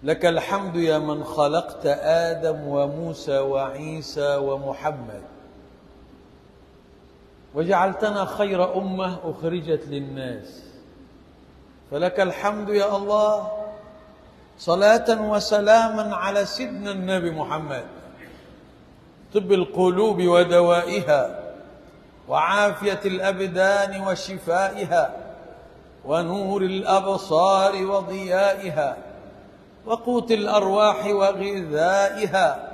لك الحمد يا من خلقت آدم وموسى وعيسى ومحمد وجعلتنا خير أمة أخرجت للناس، فلك الحمد يا الله، صلاة وسلاما على سيدنا النبي محمد، طب القلوب ودوائها وعافية الأبدان وشفائها ونور الأبصار وضيائها وقوت الأرواح وغذائها،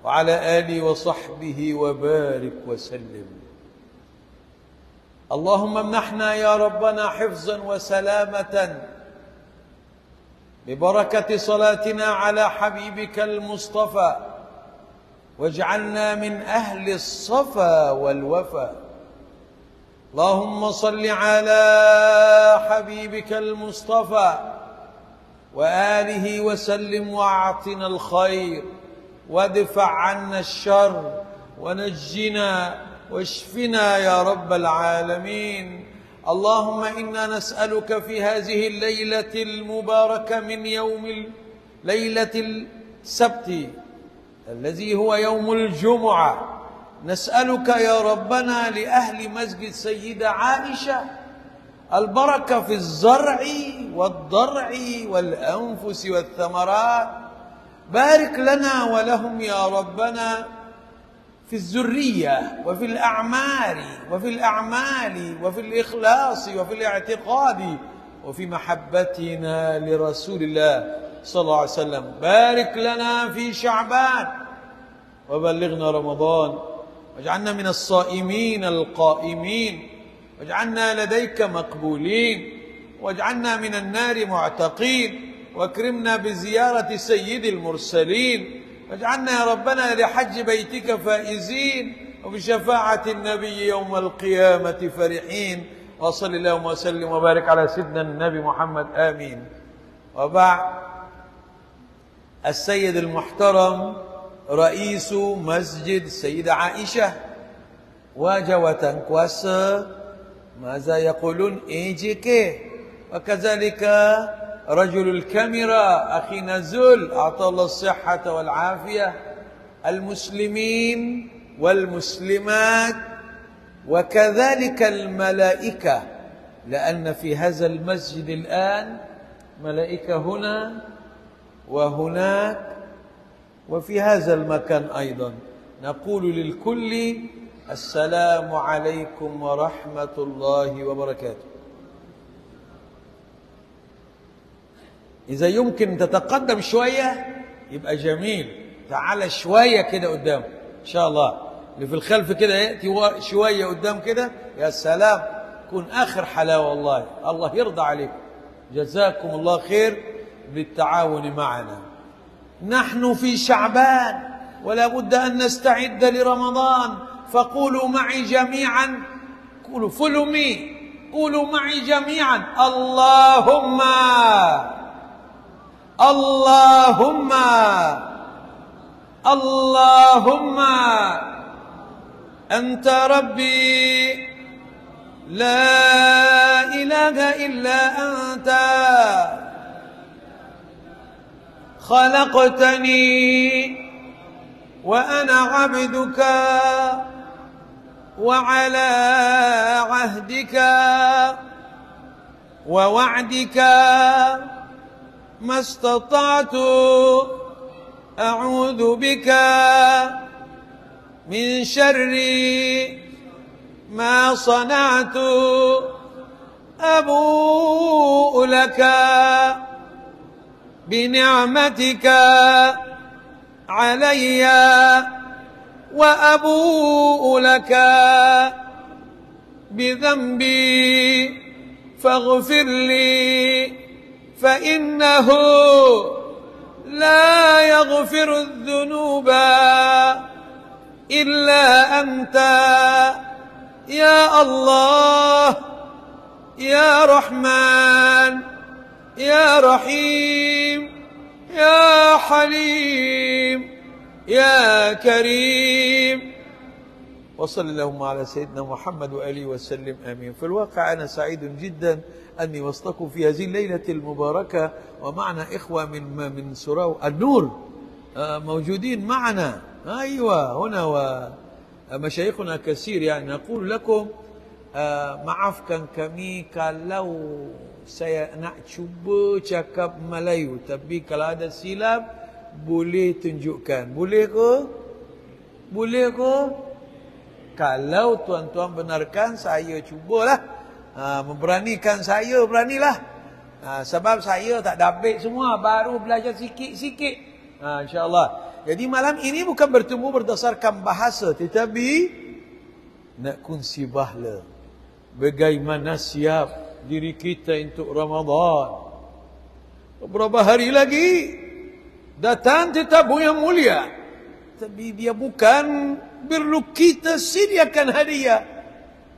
وعلى آله وصحبه وبارك وسلم. اللهم امنحنا يا ربنا حفظا وسلامة ببركة صلاتنا على حبيبك المصطفى، واجعلنا من أهل الصفا والوفا. اللهم صل على حبيبك المصطفى وآله وسلم، وأعطنا الخير وادفع عنا الشر ونجنا واشفنا يا رب العالمين. اللهم إنا نسألك في هذه الليلة المباركة من يوم ليلة السبت الذي هو يوم الجمعة، نسألك يا ربنا لأهل مسجد سيدة عائشة البركة في الزرع والضرع والأنفس والثمرات، بارك لنا ولهم يا ربنا في الذرية وفي الأعمال وفي الإخلاص وفي الاعتقاد وفي محبتنا لرسول الله صلى الله عليه وسلم. بارك لنا في شعبان وبلغنا رمضان، واجعلنا من الصائمين القائمين، واجعلنا لديك مقبولين، واجعلنا من النار معتقين، واكرمنا بزيارة سيد المرسلين، واجعلنا يا ربنا لحج بيتك فائزين، وبشفاعة النبي يوم القيامة فرحين. وصل اللهم وسلم وبارك على سيدنا النبي محمد، آمين. وبعد، السيد المحترم رئيس مسجد السيدة عائشة وجوة كواسة ماذا يقولون AJK، وكذلك رجل الكاميرا أخي نزول أعطى الله الصحة والعافية، المسلمين والمسلمات، وكذلك الملائكة، لأن في هذا المسجد الآن ملائكة هنا وهناك وفي هذا المكان أيضا. نقول للكل السلام عليكم ورحمة الله وبركاته. إذا يمكن تتقدم شوية يبقى جميل، تعال شوية كده قدام إن شاء الله، اللي في الخلف كده يأتي شوية قدام كده، يا سلام، كون آخر حلاوة والله، الله يرضى عليكم. جزاكم الله خير بالتعاون معنا. نحن في شعبان ولا بد أن نستعد لرمضان، فقولوا معي جميعا، قولوا follow me، قولوا معي جميعا اللهم اللهم اللهم أنت ربي لا إله إلا أنت خلقتني وأنا عبدك وعلى عهدك ووعدك ما استطعت أعوذ بك من شر ما صنعت، أبوء لك بنعمتك علي وأبوء لك بذنبي فاغفر لي، فإنه لا يغفر الذنوب إلا أنت يا الله يا رحمن يا رحيم يا حليم يا كريم وصلى اللهم على سيدنا محمد وآله وسلم آمين. في الواقع أنا سعيد جدا أني وسطكم في هذه الليلة المباركة، ومعنا إخوة من سورة النور موجودين معنا. أيوة هنا ومشايخنا كثير. يعني نقول لكم maafkan kami kalau saya nak cuba cakap Melayu, tapi kalau ada silap boleh tunjukkan. Boleh ke? Boleh ke? Kalau tuan-tuan benarkan, saya cubalah. Memberanikan saya, beranilah. Sebab saya tak dapat semua, baru belajar sikit-sikit. InsyaAllah. Jadi malam ini bukan bertemu berdasarkan bahasa, tetapi nak kongsi bahala. Bagaimana siap diri kita untuk Ramadan. Beberapa hari lagi datang tetamu yang mulia. Tapi dia bukan perlu kita sediakan hadiah.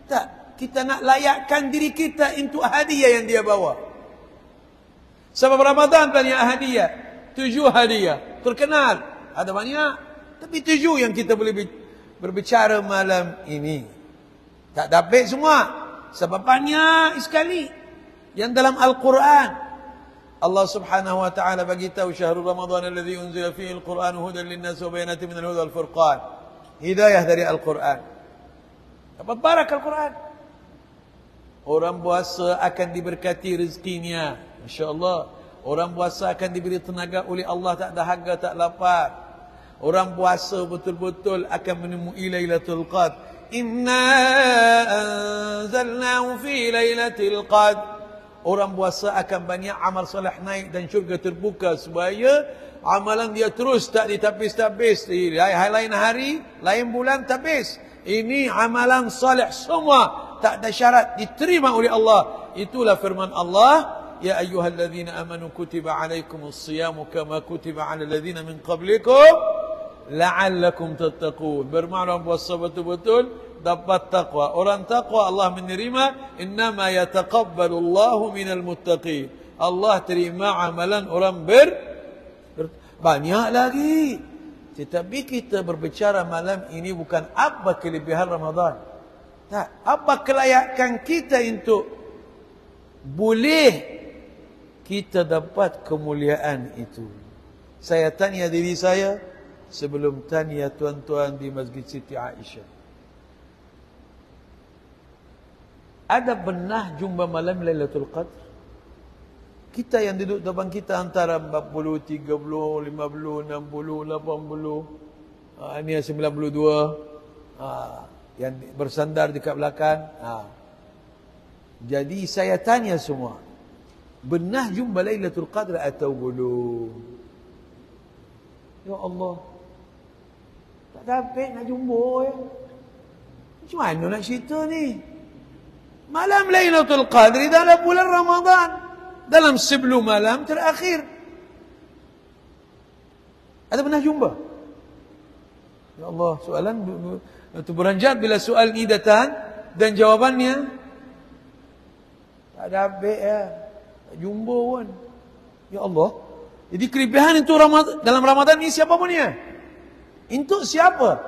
Tak, kita nak layakkan diri kita untuk hadiah yang dia bawa. Sebab Ramadan banyak hadiah. 7 hadiah. Terkenal. Ada banyak. Tapi 7 yang kita boleh berbicara malam ini. Tak dapat semua. Sebab banyak sekali yang dalam Al-Quran. Allah Subhanahu wa taala bagi tahu syahrul Ramadan alladzi unzila fihi al-Quran hudan lin-nas wa bayanatin minal huda wal furqan. Hidayah dari Al-Quran. Dapat barak Al-Quran. Orang puasa akan diberkati rezekinya, insya-Allah. Orang puasa akan diberi tenaga oleh Allah, tak dahaga, tak lapar. Orang puasa betul-betul akan menemui Lailatul Qadar. Inna anzalnahu fi Lailatul Qadar. Orang puasa akan banyak amal soleh naik dan syurga terbuka, supaya amalan dia terus tak ditapis-tapis. Lain hari, lain bulan tapis. Ini amalan soleh semua tak ada syarat, diterima oleh Allah. Itulah firman Allah, ya ayyuhalladzina amanu kutiba alaikumus siyamu kama kutiba alal ladzina min qablikum la'allakum tattaqun. Bermakna puasa betul-betul dapat takwa. Orang takwa Allah menerima. Innama yataqabbalu Allahu minal muttaqin. Allah terima amalan orang banyak lagi. Tetapi kita berbicara malam ini bukan apa kelebihan Ramadan. Tak, apa kelayakan kita untuk boleh kita dapat kemuliaan itu. Saya tanya diri saya sebelum tanya tuan-tuan di Masjid Siti Aisyah. Ada benar jumpa malam Lailatul Qadar? Kita yang duduk depan kita antara 40, 30, 50, 60, 80. Ini yang 92. Yang bersandar dekat belakang. Jadi saya tanya semua. Benar jumpa Lailatul Qadar atau belum? Ya Allah. Tak dapat nak jumpa ya. Macam mana nak cerita ni? Malam Lailatul Qadar dalam bulan Ramadan, dalam 10 malam terakhir. Ada pernah jumpa? Ya Allah, soalan itu beranjat bila soal ni datang dan jawabannya tak dapat ya. Tak jumpa pun. Ya Allah. Jadi kelebihan itu dalam Ramadan ni siapa punya? Untuk siapa?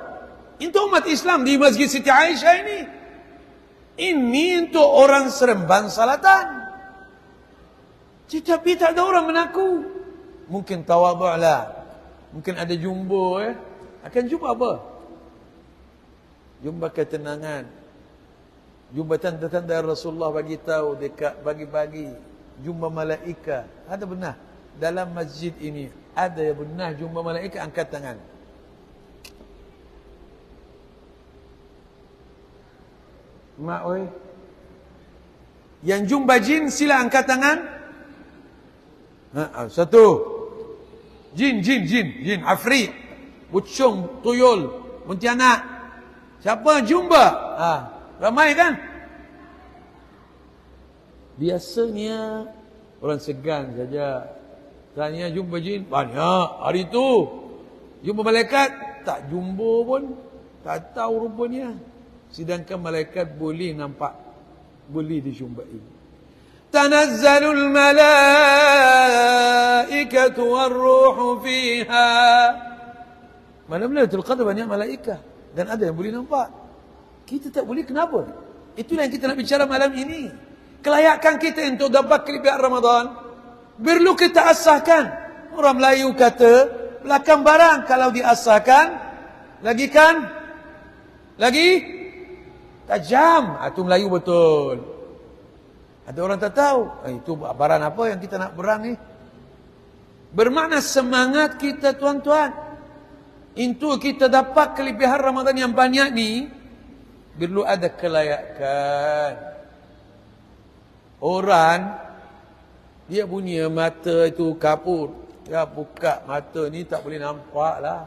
Untuk umat Islam di Masjid Siti Aisyah ini. Ini untuk orang Seremban Salatan. Tetapi tak ada orang mengaku. Mungkin tawadhu' lah. Mungkin ada jumpa ya. Akan jumpa apa? Jumpa ketenangan. Jumpa tanda-tanda Rasulullah bagi tahu dekat bagi-bagi. Jumpa malaikat. Ada benar dalam masjid ini. Ada yang benar jumpa malaikat, angkat tangan. Mak oi. Yang jumpa jin sila angkat tangan. Satu. Jin, afrit, bucung, tuyul, pontianak. Siapa jumpa? Ramai kan? Biasanya orang segan saja. Tanya jumpa jin, banyak hari tu. Jumpa malaikat, tak jumpa pun. Tak tahu rupanya. Sedangkan malaikat boleh nampak, boleh dijumpai. Tanazzalul malaikatu war-ruhu fiha. Malam Lailatul Qadar banyak malaikat dan ada yang boleh nampak. Kita tak boleh, kenapa? Itulah yang kita nak bicara malam ini. Kelayakan kita untuk dapat kelebihan Ramadan perlu kita asahkan. Orang Melayu kata belakang barang, kalau diasahkan lagi kan lagi tajam. Itu Melayu betul. Ada orang tak tahu itu barang apa yang kita nak berang ni. Bermakna semangat kita tuan-tuan untuk kita dapat kelebihan Ramadan yang banyak ni perlu ada kelayakan. Orang dia punya mata itu kapur, dia buka mata ni tak boleh nampak lah.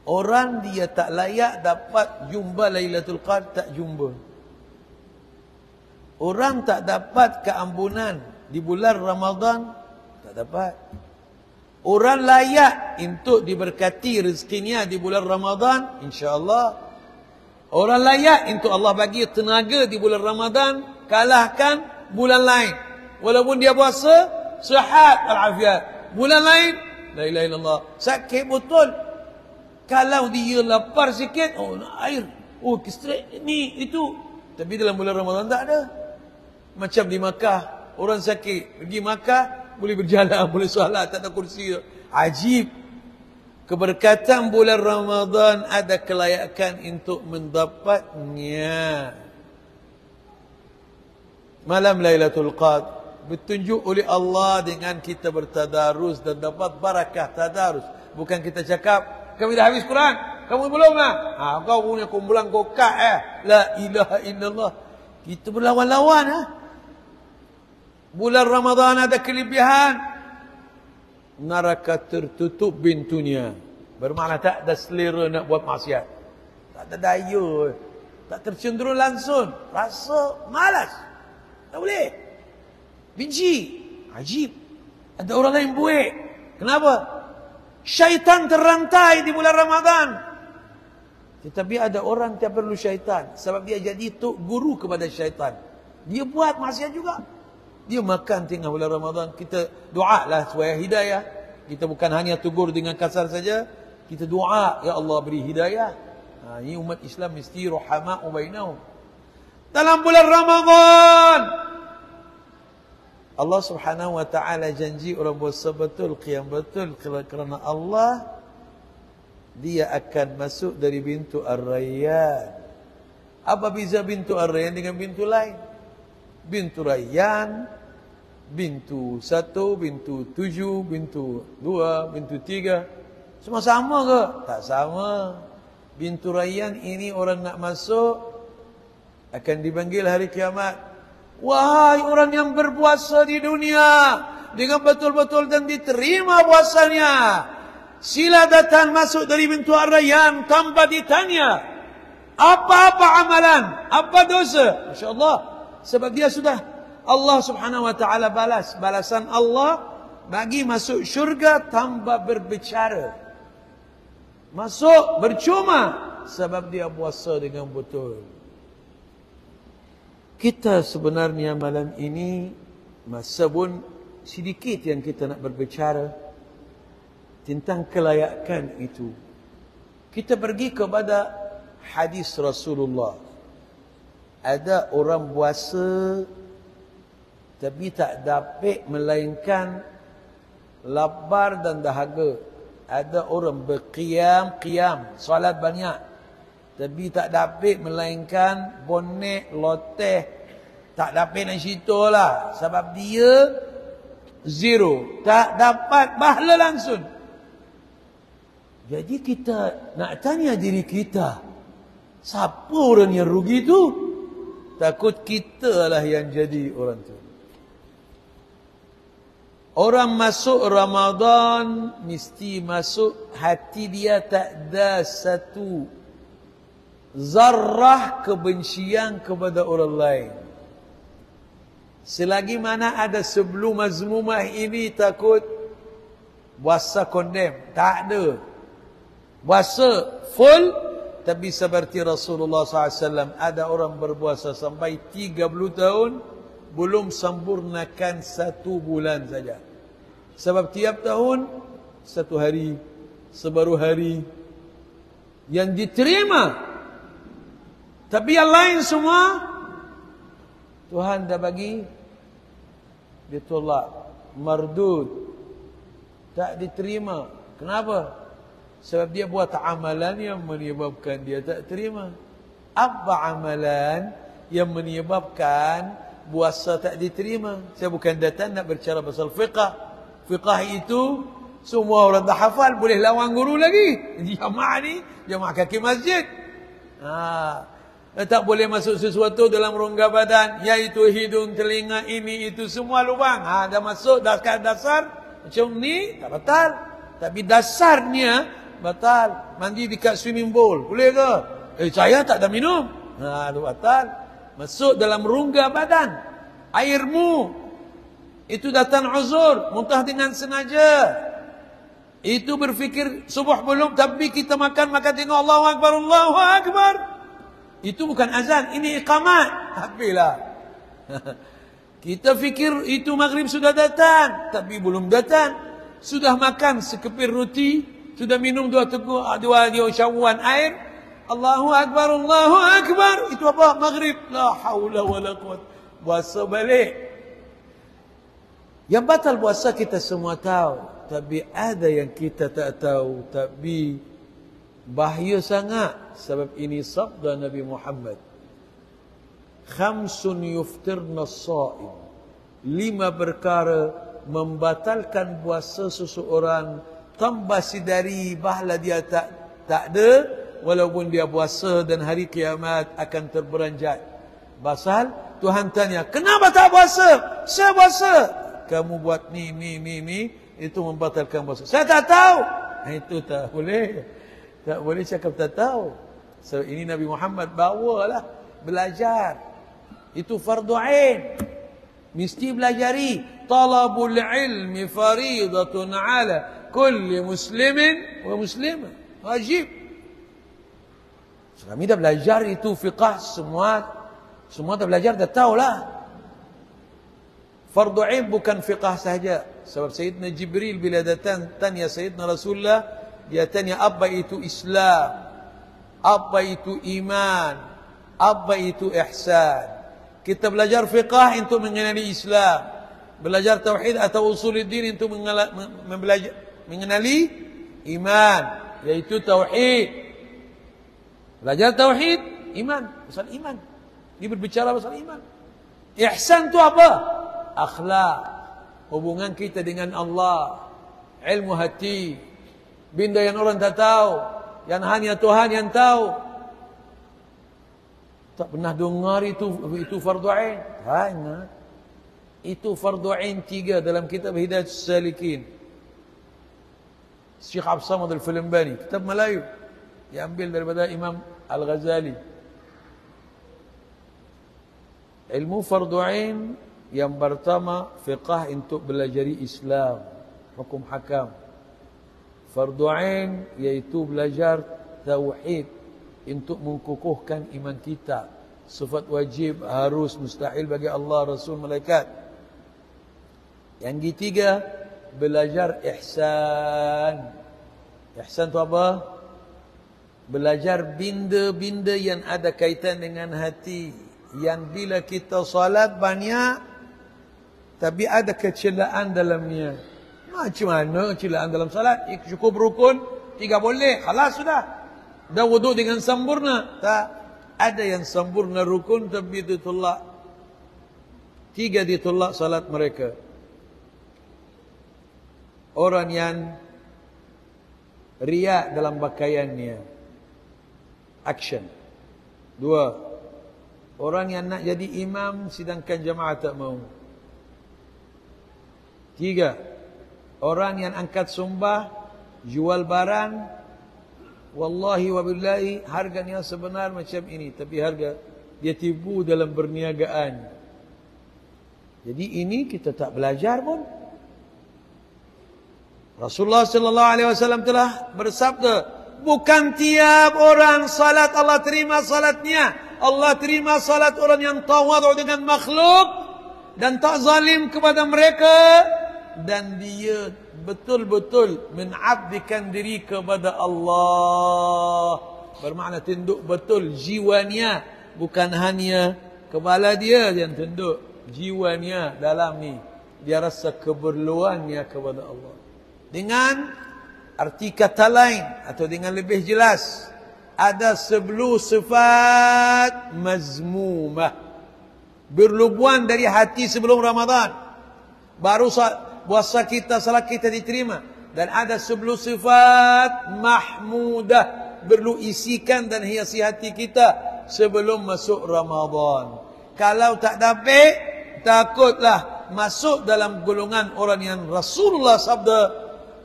Orang dia tak layak dapat jumpa Lailatul Qadar, tak jumpa. Orang tak dapat keampunan di bulan Ramadan, tak dapat. Orang layak untuk diberkati rezekinya di bulan Ramadan, insya-Allah. Orang layak untuk Allah bagi tenaga di bulan Ramadan, kalahkan bulan lain. Walaupun dia puasa, sihat walafiat. Bulan lain, la ilaha illallah, sakit betul. Kalau dia lapar sikit, nak air. Kestret ni itu. Tapi dalam bulan Ramadan tak ada. Macam di Makkah, orang sakit pergi Makkah boleh berjalan, boleh solat, tak ada kursi. Ajib. Keberkatan bulan Ramadan ada kelayakan untuk mendapatnya. Malam Lailatul Qadar bertunjuk oleh Allah dengan kita bertadarus dan dapat barakah tadarus. Bukan kita cakap, kami dah habis Quran, kamu belum lah. Kau punya kumpulan kokak La ilaha illallah. Kita berlawan-lawan. Bulan Ramadan ada kelebihan. Neraka tertutup pintunya. Bermakna tak ada selera nak buat maksiat. Tak ada daya. Tak tercenderung langsung. Rasa malas. Tak boleh. Benci. Ajib. Ada orang lain buik. Kenapa? Syaitan terrantai di bulan Ramadan. Tetapi ada orang tak perlu syaitan. Sebab dia jadi guru kepada syaitan. Dia buat maksiat juga. Dia makan tengah bulan Ramadan. Kita doa lah supaya hidayah. Kita bukan hanya tegur dengan kasar saja. Kita doa, ya Allah beri hidayah. Ini umat Islam mesti ruhama'u bainahum. Dalam bulan Ramadan, Allah subhanahu wa ta'ala janji orang puasa betul, qiyam betul. Kerana Allah, dia akan masuk dari pintu Ar-Rayyan. Apa beza pintu Ar-Rayyan dengan pintu lain? Pintu Rayyan, pintu 1, pintu 7, pintu 2, pintu 3. Semua sama ke? Tak sama. Pintu Rayyan ini orang nak masuk akan dipanggil hari kiamat. Wahai orang yang berpuasa di dunia dengan betul-betul dan diterima puasanya, sila datang masuk dari pintu Ar-Rayyan tanpa ditanya apa-apa amalan, apa dosa. Masya-Allah. Sebab dia sudah Allah subhanahu wa ta'ala balas. Balasan Allah bagi masuk syurga tanpa berbicara. Masuk bercuma sebab dia puasa dengan betul. Kita sebenarnya malam ini masa pun sedikit yang kita nak berbicara tentang kelayakan itu. Kita pergi kepada hadis Rasulullah. Ada orang puasa tapi tak dapat melainkan lapar dan dahaga. Ada orang berqiyam, solat banyak tapi tak dapat melainkan bonek, loteh. Tak dapat dari situ lah. Sebab dia zero. Tak dapat pahala langsung. Jadi kita nak tanya diri kita, siapa orang yang rugi tu? Takut kita lah yang jadi orang tu. Orang masuk Ramadan mesti masuk hati dia tak ada satu zarrah kebencian kepada orang lain. Selagi mana ada sebelum mazmumah ini takut puasa kondem. Tak ada. Puasa full. Tapi seperti Rasulullah SAW, ada orang berpuasa sampai 30 tahun belum sempurnakan 1 bulan saja. Sebab tiap tahun 1 hari, sebaru hari yang diterima Tapi yang lain semua Tuhan dah bagi, ditolak, mardud, tak diterima. Kenapa? Sebab dia buat amalan yang menyebabkan dia tak terima. Apa amalan yang menyebabkan puasa tak diterima? Saya bukan datang nak berbicara pasal fiqh. Fiqh itu semua orang dah hafal, boleh lawan guru lagi. Jamaah ni, jamaah kaki masjid. Tak boleh masuk sesuatu dalam rongga badan, iaitu hidung, telinga, ini, itu semua lubang. Dah masuk dasar macam ni, tak batal. Tapi dasarnya batal. Mandi dekat swimming pool, boleh ke? Saya tak ada minum. Itu batal. Masuk dalam rongga badan. Airmu, itu datang uzur, muntah dengan sengaja. Itu berfikir subuh belum, tapi kita makan tengok Allahu Akbar, Allahu Akbar. Itu bukan azan, ini iqamat. Habislah. Kita fikir itu maghrib sudah datang, tapi belum datang. Sudah makan sekepir roti, sudah minum dua cawan air. Allahu Akbar, Allahu Akbar. Itu apa? Maghrib. La haula wala quwwata. Puasa balik. Yang batal puasa kita semua tahu, tapi ada yang kita tak tahu. Tapi bahaya sangat. Sebab ini sabda Nabi Muhammad. Khamsun yuftirna as-sa'im. 5 perkara membatalkan puasa seseorang tanpa sedari bahala dia tak ada, walaupun dia puasa, dan hari kiamat akan terberanjat. Pasal Tuhan tanya, kenapa tak puasa? Saya puasa. Kamu buat ni, itu membatalkan puasa. Saya tak tahu. Itu tak boleh. Tak boleh cakap tak tahu. So ini Nabi Muhammad bawalah belajar. Itu fardu ain. Mesti belajari. Talabul ilmi faridatun ala kulli muslimin wa muslimah. Wajib. So, kami dah belajar itu fiqh semua dah belajar, dah tahulah. Fardu ain bukan fiqh sahaja. Sebab Sayyidina Jibril bila datang tanya Sayyidina Rasulullah, dia tanya apa itu Islam, apa itu iman, apa itu ihsan. Kita belajar fiqh untuk mengenali Islam, belajar tauhid atau usuluddin untuk mengenali iman, yaitu tauhid. Belajar tauhid, iman, pasal iman. Dia berbicara pasal iman. Ihsan itu apa? Akhlak, hubungan kita dengan Allah, ilmu hati, benda yang orang tak tahu, yang hanya Tuhan yang tahu. Tak pernah dengar itu fardu ain. Ingat. Itu fardu ain 3 dalam kitab Hidayatus Salikin. Syekh Abdul Samad Al-Filambani, kitab Melayu, diambil daripada Imam Al-Ghazali. Ilmu fardu ain yang pertama, fiqh untuk belajar Islam, hukum hakam. Fardu ain yaitu belajar tauhid untuk mengukuhkan iman kita. Sifat wajib, harus, mustahil bagi Allah, Rasul, malaikat. Yang ketiga, belajar ihsan. Ihsan itu apa? Belajar benda-benda yang ada kaitan dengan hati. Yang bila kita salat banyak, tapi ada kecelaan dalamnya. Macam mana kecelaan dalam salat? Cukup rukun 3 boleh, khalas sudah. Dah wuduk dengan sempurna. Tak. Ada yang sempurna rukun tapi ditolak. 3 ditolak salat mereka. Orang yang riak dalam pakaiannya. Action. 2. Orang yang nak jadi imam sedangkan jamaah tak mau. 3. Orang yang angkat sumbah, jual barang, wallahi wabillahi harganya sebenar macam ini, tapi harga dia tipu dalam perniagaan. Jadi ini kita tak belajar pun. Rasulullah sallallahu alaihi wasallam telah bersabda, bukan tiap orang salat Allah terima salatnya. Allah terima salat orang yang tawadhu dengan makhluk dan tak zalim kepada mereka, dan dia betul-betul mengabdikan diri kepada Allah. Bermakna tunduk betul jiwanya bukan hanya kepala dia yang tunduk, jiwanya dalam ni dia rasa keperluannya kepada Allah. Dengan arti kata lain atau dengan lebih jelas, ada 10 sifat mazmumah berlebuhan dari hati sebelum Ramadan. Baru puasa kita, salat kita diterima. Dan ada 10 sifat mahmudah perlu isikan dan hiasi hati kita sebelum masuk Ramadan. Kalau tak dapat, takutlah masuk dalam golongan orang yang Rasulullah sabda,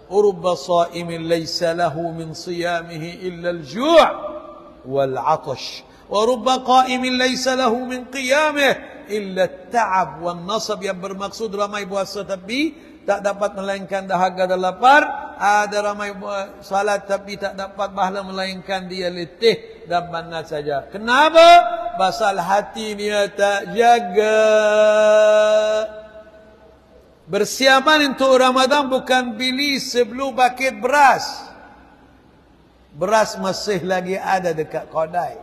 "Urubba sha'imin laysa lahu min siyamihi illa al-ju' wal 'atash, wa rubba qa'imin laysa lahu min qiyamihi illa at-ta'ab wan nasab." Yang bermaksud ramai puasa tapi tak dapat melainkan dahaga dan lapar. Ada ramai salat tapi tak dapat pahala melainkan dia letih dan banat saja. Kenapa? Pasal hati dia tak jaga. Bersiapan untuk Ramadan bukan beli 10 paket beras. Beras masih lagi ada dekat kedai.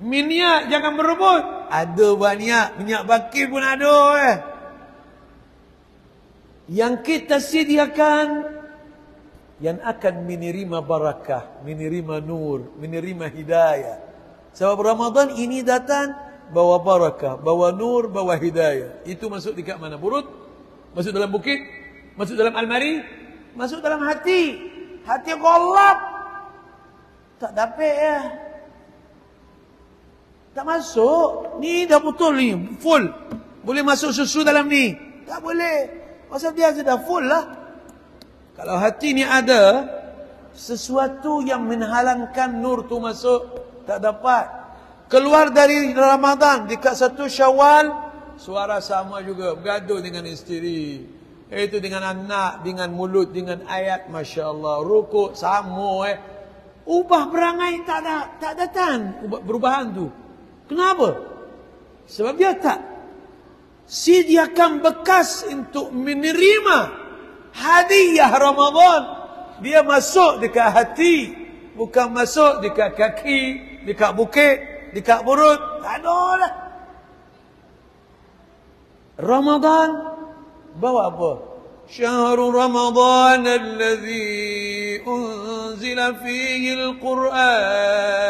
Minyak jangan berebut. Ada banyak. Minyak bakir pun ada Yang kita sediakan yang akan menerima barakah, menerima nur, menerima hidayah. Sebab Ramadan ini datang bawa barakah, bawa nur, bawa hidayah. Itu masuk dekat mana? Perut? Masuk dalam bukit? Masuk dalam almari? Masuk dalam hati. Hati golap. Tak dapat ya. Tak masuk. Ni dah betul ni, full. Boleh masuk susu dalam ni? Tak boleh. Pasal dia sudah full lah. Kalau hati ni ada sesuatu yang menghalangkan nur tu masuk, tak dapat. Keluar dari Ramadan dekat 1 Syawal, suara sama juga, bergaduh dengan isteri. Itu dengan anak, dengan mulut, dengan ayat, Masya Allah. Rukuk sama Ubah perangai tak datang perubahan tu. Kenapa? Sebab dia tak sediakan bekas untuk menerima hadiah Ramadan. Dia masuk dekat hati, bukan masuk dekat kaki, dekat bukit, dekat perut. Tak ada lah. Ramadan bawa apa? Syahrul Ramadan alladhi unzila fihi al-Quran.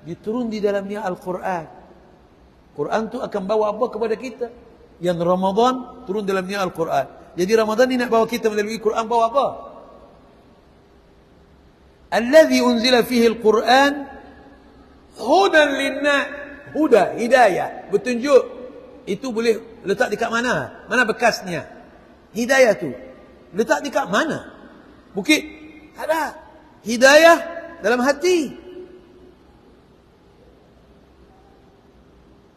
Diturun di dalamnya Al-Quran. Quran tu akan bawa apa kepada kita? Yang Ramadan turun dalamnya Al-Quran. Jadi Ramadan ni nak bawa kita melalui Quran, bawa apa? Alladhi unzila fihi al-Quran hudan linnas. Huda, hidayah, petunjuk. Itu boleh letak dekat mana? Mana bekasnya? Hidayah tu letak dekat mana? Bukit? Tak ada. Hidayah dalam hati.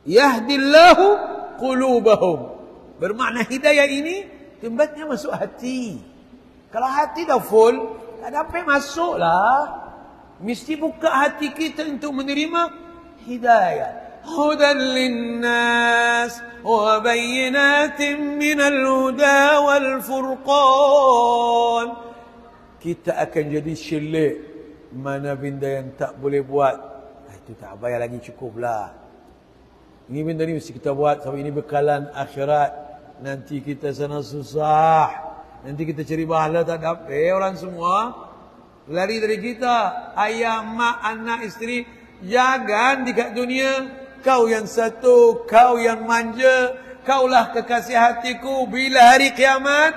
Yahdillahu qulubahum. Bermakna hidayah ini tempatnya masuk hati. Kalau hati dah full, tak dapat masuk lah. Mesti buka hati kita untuk menerima hidayah. Hudan linnas wa bayyinatin minal huda wal furqan. Kita akan jadi syilik. Mana benda yang tak boleh buat, itu tak payah lagi, cukuplah. Ini benda ni mesti kita buat sebab ini bekalan akhirat. Nanti kita sana susah. Nanti kita cari pahala tak dapat. Orang semua lari dari kita. Ayah, mak, anak, isteri. Jangan dekat dunia. Kau yang satu. Kau yang manja. Kaulah kekasih hatiku. Bila hari kiamat,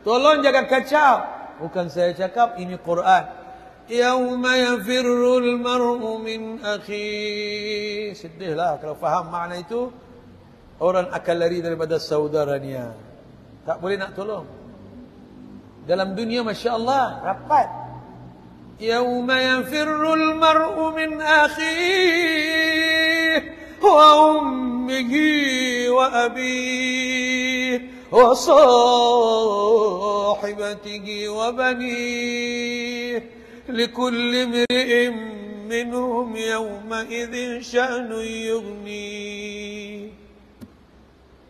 tolong jaga kacau. Bukan saya cakap, ini Quran. Yauma yafirrul mar'u min akhi. Sedihlah kalau faham makna itu. Orang akan lari daripada saudaranya. Tak boleh nak tolong. Dalam dunia Masya Allah rapat. Yauma yafirrul mar'u min akhi wa ummihi wa abihi wa sahibatihi wa banihi. لكل امرئ منهم يومئذ شأن يغنيه.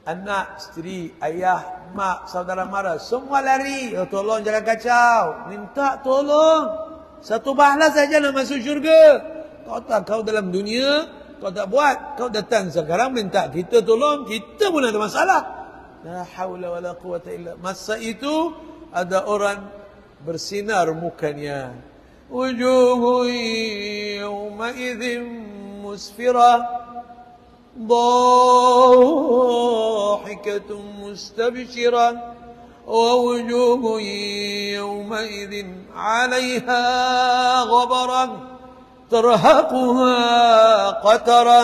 Anak, isteri, ayah, mak, saudara mara, semua lari. Oh, tolong jangan kacau. Minta tolong. Satu pahala saja nak masuk syurga. Kau tak, kau dalam dunia, kau tak buat. Kau datang sekarang minta kita tolong, kita pun ada masalah. La haula wala quwata illa. Masa itu ada orang bersinar mukanya. Wujuhun yawma'idhin musfirah, ضاحكة مستبشرة ووجوه يومئذ عليها غبرة ترهقها قترة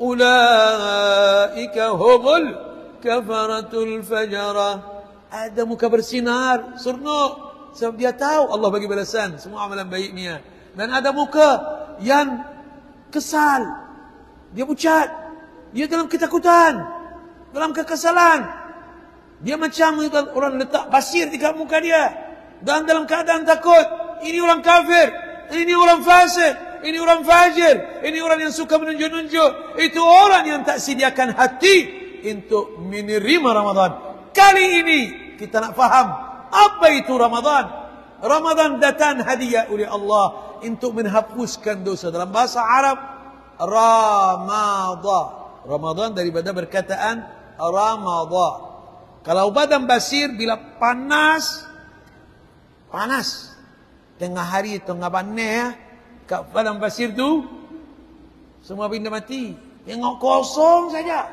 أولئك هم الكفرة الفجرة. Ada muka bersinar, sernuk, sebab dia tahu Allah bagi balasan semua amalan baiknya. Dan ada muka yang kesal, dia pucat, dia dalam ketakutan, dalam kekesalan. Dia macam orang letak pasir di muka dia dan dalam keadaan takut. Ini orang kafir, ini orang fasik, ini orang fajir, ini orang yang suka menunjuk-nunjuk. Itu orang yang tak sediakan hati untuk menerima Ramadan. Kali ini kita nak faham apa itu Ramadan. Ramadan datang hadiah oleh Allah untuk menghapuskan dosa. Dalam bahasa Arab, Ramadan. Ramadan daripada berkataan Ramadan. Kalau badan basir bila panas tengah hari tengah panas kat badan basir tu semua benda mati. Tengok kosong saja.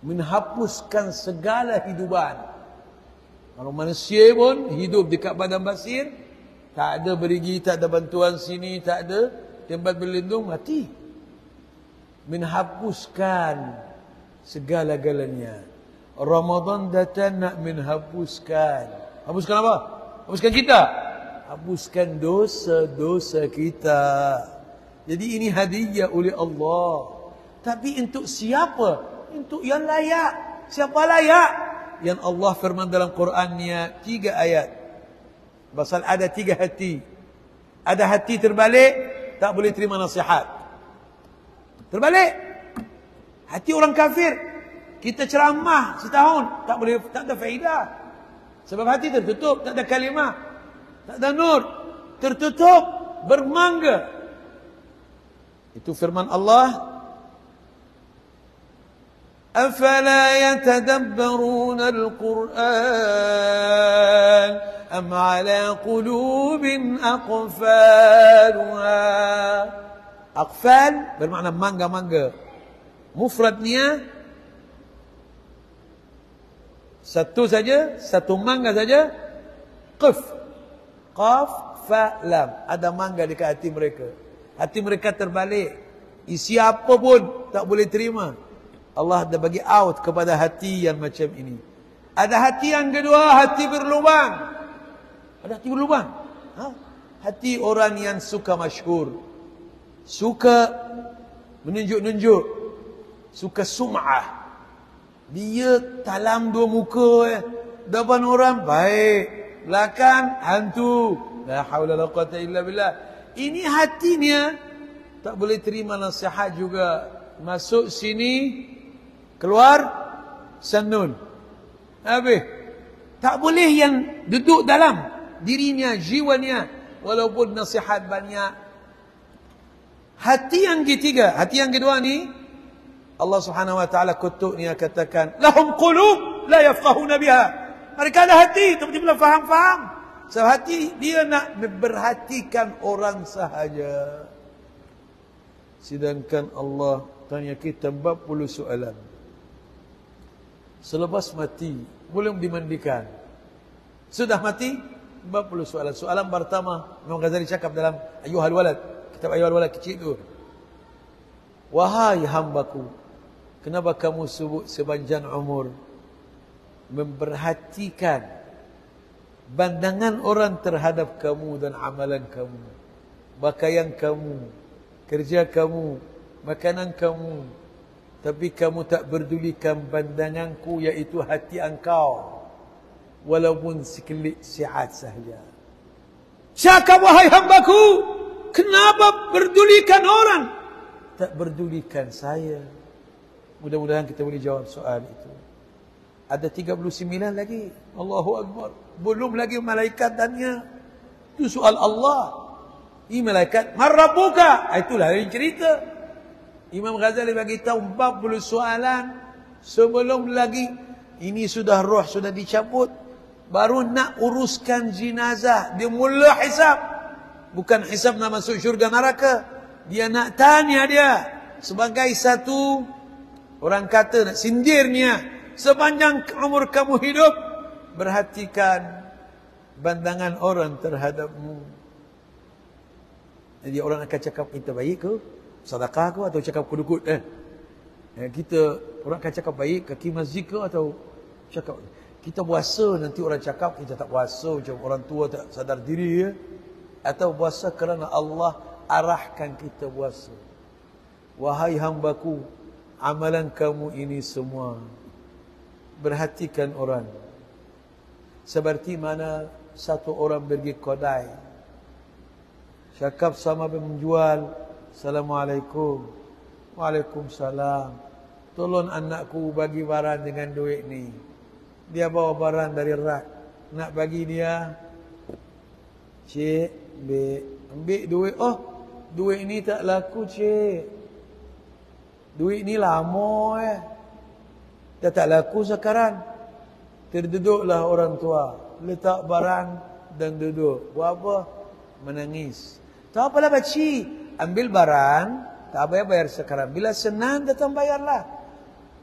Menghapuskan segala hidupan. Kalau manusia pun hidup dekat badan basir, tak ada berigi, tak ada bantuan sini, tak ada tempat berlindung, mati. Menghapuskan segala-galanya. Ramadan datang nak menghapuskan. Hapuskan apa? Hapuskan kita. Hapuskan dosa-dosa kita. Jadi ini hadiah oleh Allah. Tapi untuk siapa? Untuk yang layak. Siapa layak? Yang Allah firman dalam Qurannya 3 ayat. Pasal ada 3 hati. Ada hati terbalik, tak boleh terima nasihat. Terbalik. Hati orang kafir. Kita ceramah setahun, tak boleh, tak ada faedah. Sebab hati tertutup, tak ada kalimah, tak ada nur, tertutup, bermangga. Itu firman Allah. Afala yatadabbaruna al-Qur'an am ala qulubin aqfalha. Aqfal bermakna mangga-mangga. Mufradnya satu saja, satu mangga saja. Qaf, qaf, fa, lam. Ada mangga dekat hati mereka. Hati mereka terbalik. Isi apa pun tak boleh terima. Allah dah bagi out kepada hati yang macam ini. Ada hati yang kedua, hati berlubang. Ada hati berlubang. Hati orang yang suka masyhur. Suka menunjuk-nunjuk, suka sum'ah. Dia talam dua muka depan orang baik, belakang hantu. La haula la quwata illa billah. Ini hatinya tak boleh terima nasihat juga. Masuk sini, keluar sanun. Habis. Tak boleh yang duduk dalam dirinya, jiwanya, walaupun nasihat banyak. Hati yang ketiga, hati yang kedua ni Allah Subhanahu wa taala kutuk ni katakan lahum qulub la yafqahuna biha. Mereka ada hati tapi belum faham-faham. Sebab hati dia nak memperhatikan orang sahaja. Sedangkan Allah tanya kita 40 soalan. Selepas mati belum dimandikan. Sudah mati 40 soalan. Soalan pertama Imam Ghazali cakap dalam Ayyuhal Walad, kitab Ayyuhal Walad kecil tu. Wahai hambaku, kenapa kamu sepanjang umur memperhatikan pandangan orang terhadap kamu dan amalan kamu, pakaian kamu, kerja kamu, makanan kamu, tapi kamu tak berdulikan pandanganku, iaitu hati engkau, walaupun sekelip sihat sahaja. Cakap wahai hambaku, kenapa berdulikan orang, tak berdulikan saya? Mudah-mudahan kita boleh jawab soal itu. Ada 39 lagi. Allahu Akbar. Belum lagi malaikat tanya. Itu soal Allah. Ini malaikat, "Man rabbuka?" Itulah yang cerita. Imam Ghazali bagi tahu 40 soalan sebelum lagi ini sudah roh sudah dicabut, baru nak uruskan jenazah. Dia mula hisab. Bukan hisab nak masuk syurga neraka. Dia nak tanya dia sebagai satu orang kata nak sindirnya, sepanjang umur kamu hidup perhatikan pandangan orang terhadapmu. Jadi orang akan cakap kita baik ke, sedekah ke, atau cakap kudukut kita orang akan cakap baik kaki masjid ke, atau cakap kita puasa, nanti orang cakap kita tak puasa macam orang tua tak sadar diri atau puasa kerana Allah arahkan kita puasa. Wahai hambaku, amalan kamu ini semua perhatikan orang. Seperti mana satu orang pergi kedai, cakap sama penjual, "Assalamualaikum." "Waalaikumsalam. Tolong anakku bagi barang dengan duit ni." Dia bawa barang dari rak, nak bagi dia. "Cik, ambil duit." "Oh, duit ni tak laku, cik. Duit ni lama dah tak laku sekarang." Terduduklah orang tua, letak barang dan duduk. Buat apa? Menangis. "Tak apalah pakcik, ambil barang, tak payah bayar sekarang. Bila senang datang bayarlah."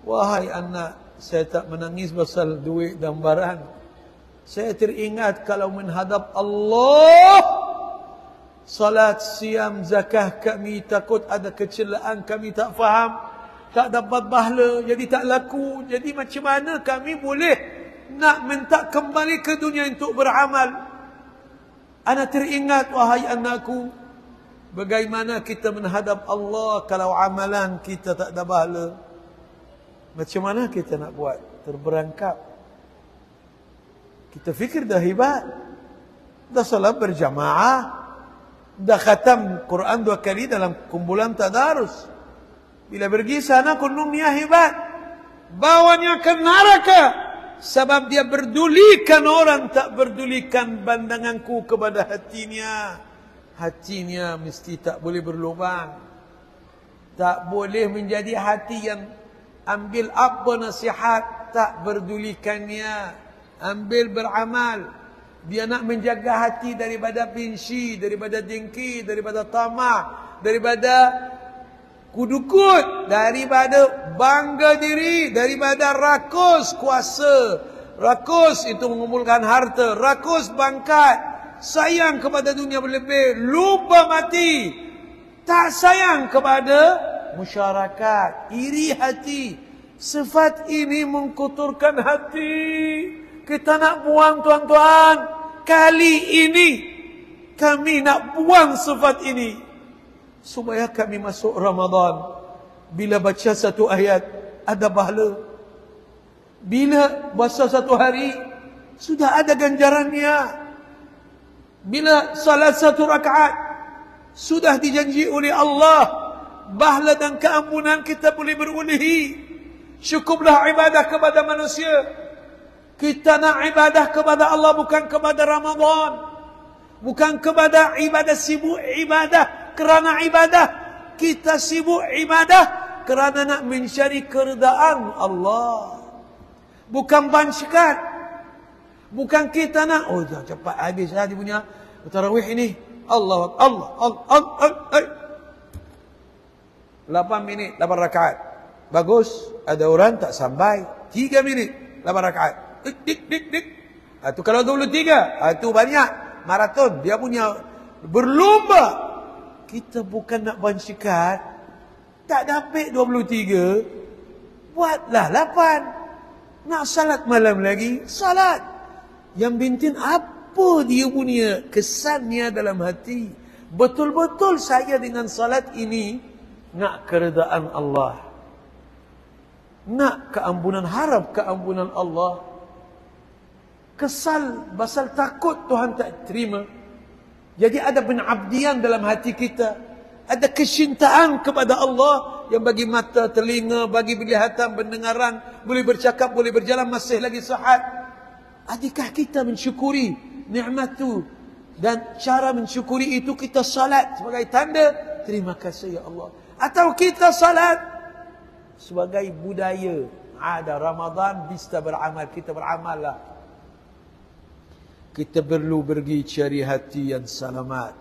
"Wahai anak, saya tak menangis pasal duit dan barang. Saya teringat kalau menghadap Allah, salat, siam, zakah kami takut ada kecelaan, kami tak faham, tak dapat pahala, jadi tak laku. Jadi macam mana kami boleh nak minta kembali ke dunia untuk beramal? Ana teringat, wahai anakku, bagaimana kita menghadap Allah kalau amalan kita tak ada pahala. Macam mana kita nak buat? Terberangkap. Kita fikir dah hebat, dah salat berjamaah, dah khatam Quran 2 kali dalam kumpulan tadarus. Bila pergi sana kunungnya hebat, bawanya ke neraka. Sebab dia berdulikan orang, tak berdulikan pandanganku kepada hatinya. Hatinya mesti tak boleh berlubang. Tak boleh menjadi hati yang ambil apa nasihat, tak berdulikannya. Ambil beramal. Dia nak menjaga hati daripada pinsi, daripada dengki, daripada tamak, daripada kudukut, daripada bangga diri, daripada rakus kuasa, rakus itu mengumpulkan harta, rakus bangkat, sayang kepada dunia berlebih, lupa mati, tak sayang kepada masyarakat, iri hati. Sifat ini mengkotorkan hati. Kita nak buang, tuan-tuan. Kali ini kami nak buang sifat ini, supaya kami masuk Ramadan, bila baca satu ayat ada pahala, bila baca satu hari sudah ada ganjarannya, bila salat satu rakaat sudah dijanji oleh Allah pahala dan keampunan kita boleh berulihi. Cukuplah ibadah kepada manusia. Kita nak ibadah kepada Allah, bukan kepada Ramadan, bukan kepada ibadah, sibuk ibadah kerana ibadah. Kita sibuk ibadah kerana nak mencari keredaan Allah, bukan bancikan. Bukan kita nak, oh cepat habis dia punya tarawih ini. Allah 8 minit 8 rakaat. Bagus. Ada orang tak sampai 3 minit 8 rakaat. Dik. Itu kalau 23, itu banyak maraton. Dia punya berlomba. Kita bukan nak bancikan, tak dapat 23, buatlah 8. Nak salat malam lagi, salat. Yang penting apa dia punya kesannya dalam hati. Betul-betul saya dengan salat ini nak keredaan Allah, nak keampunan, harap keampunan Allah. Kesal, basal takut Tuhan tak terima. Jadi ada pengabdian dalam hati kita, ada kecintaan kepada Allah yang bagi mata, telinga, bagi penglihatan, pendengaran, boleh bercakap, boleh berjalan, masih lagi sihat. Adakah kita mensyukuri nikmat tu? Dan cara mensyukuri itu kita salat sebagai tanda terima kasih ya Allah. Atau kita salat sebagai budaya. Ada Ramadan bisa beramal, kita beramallah. Kita perlu pergi cari hati yang selamat,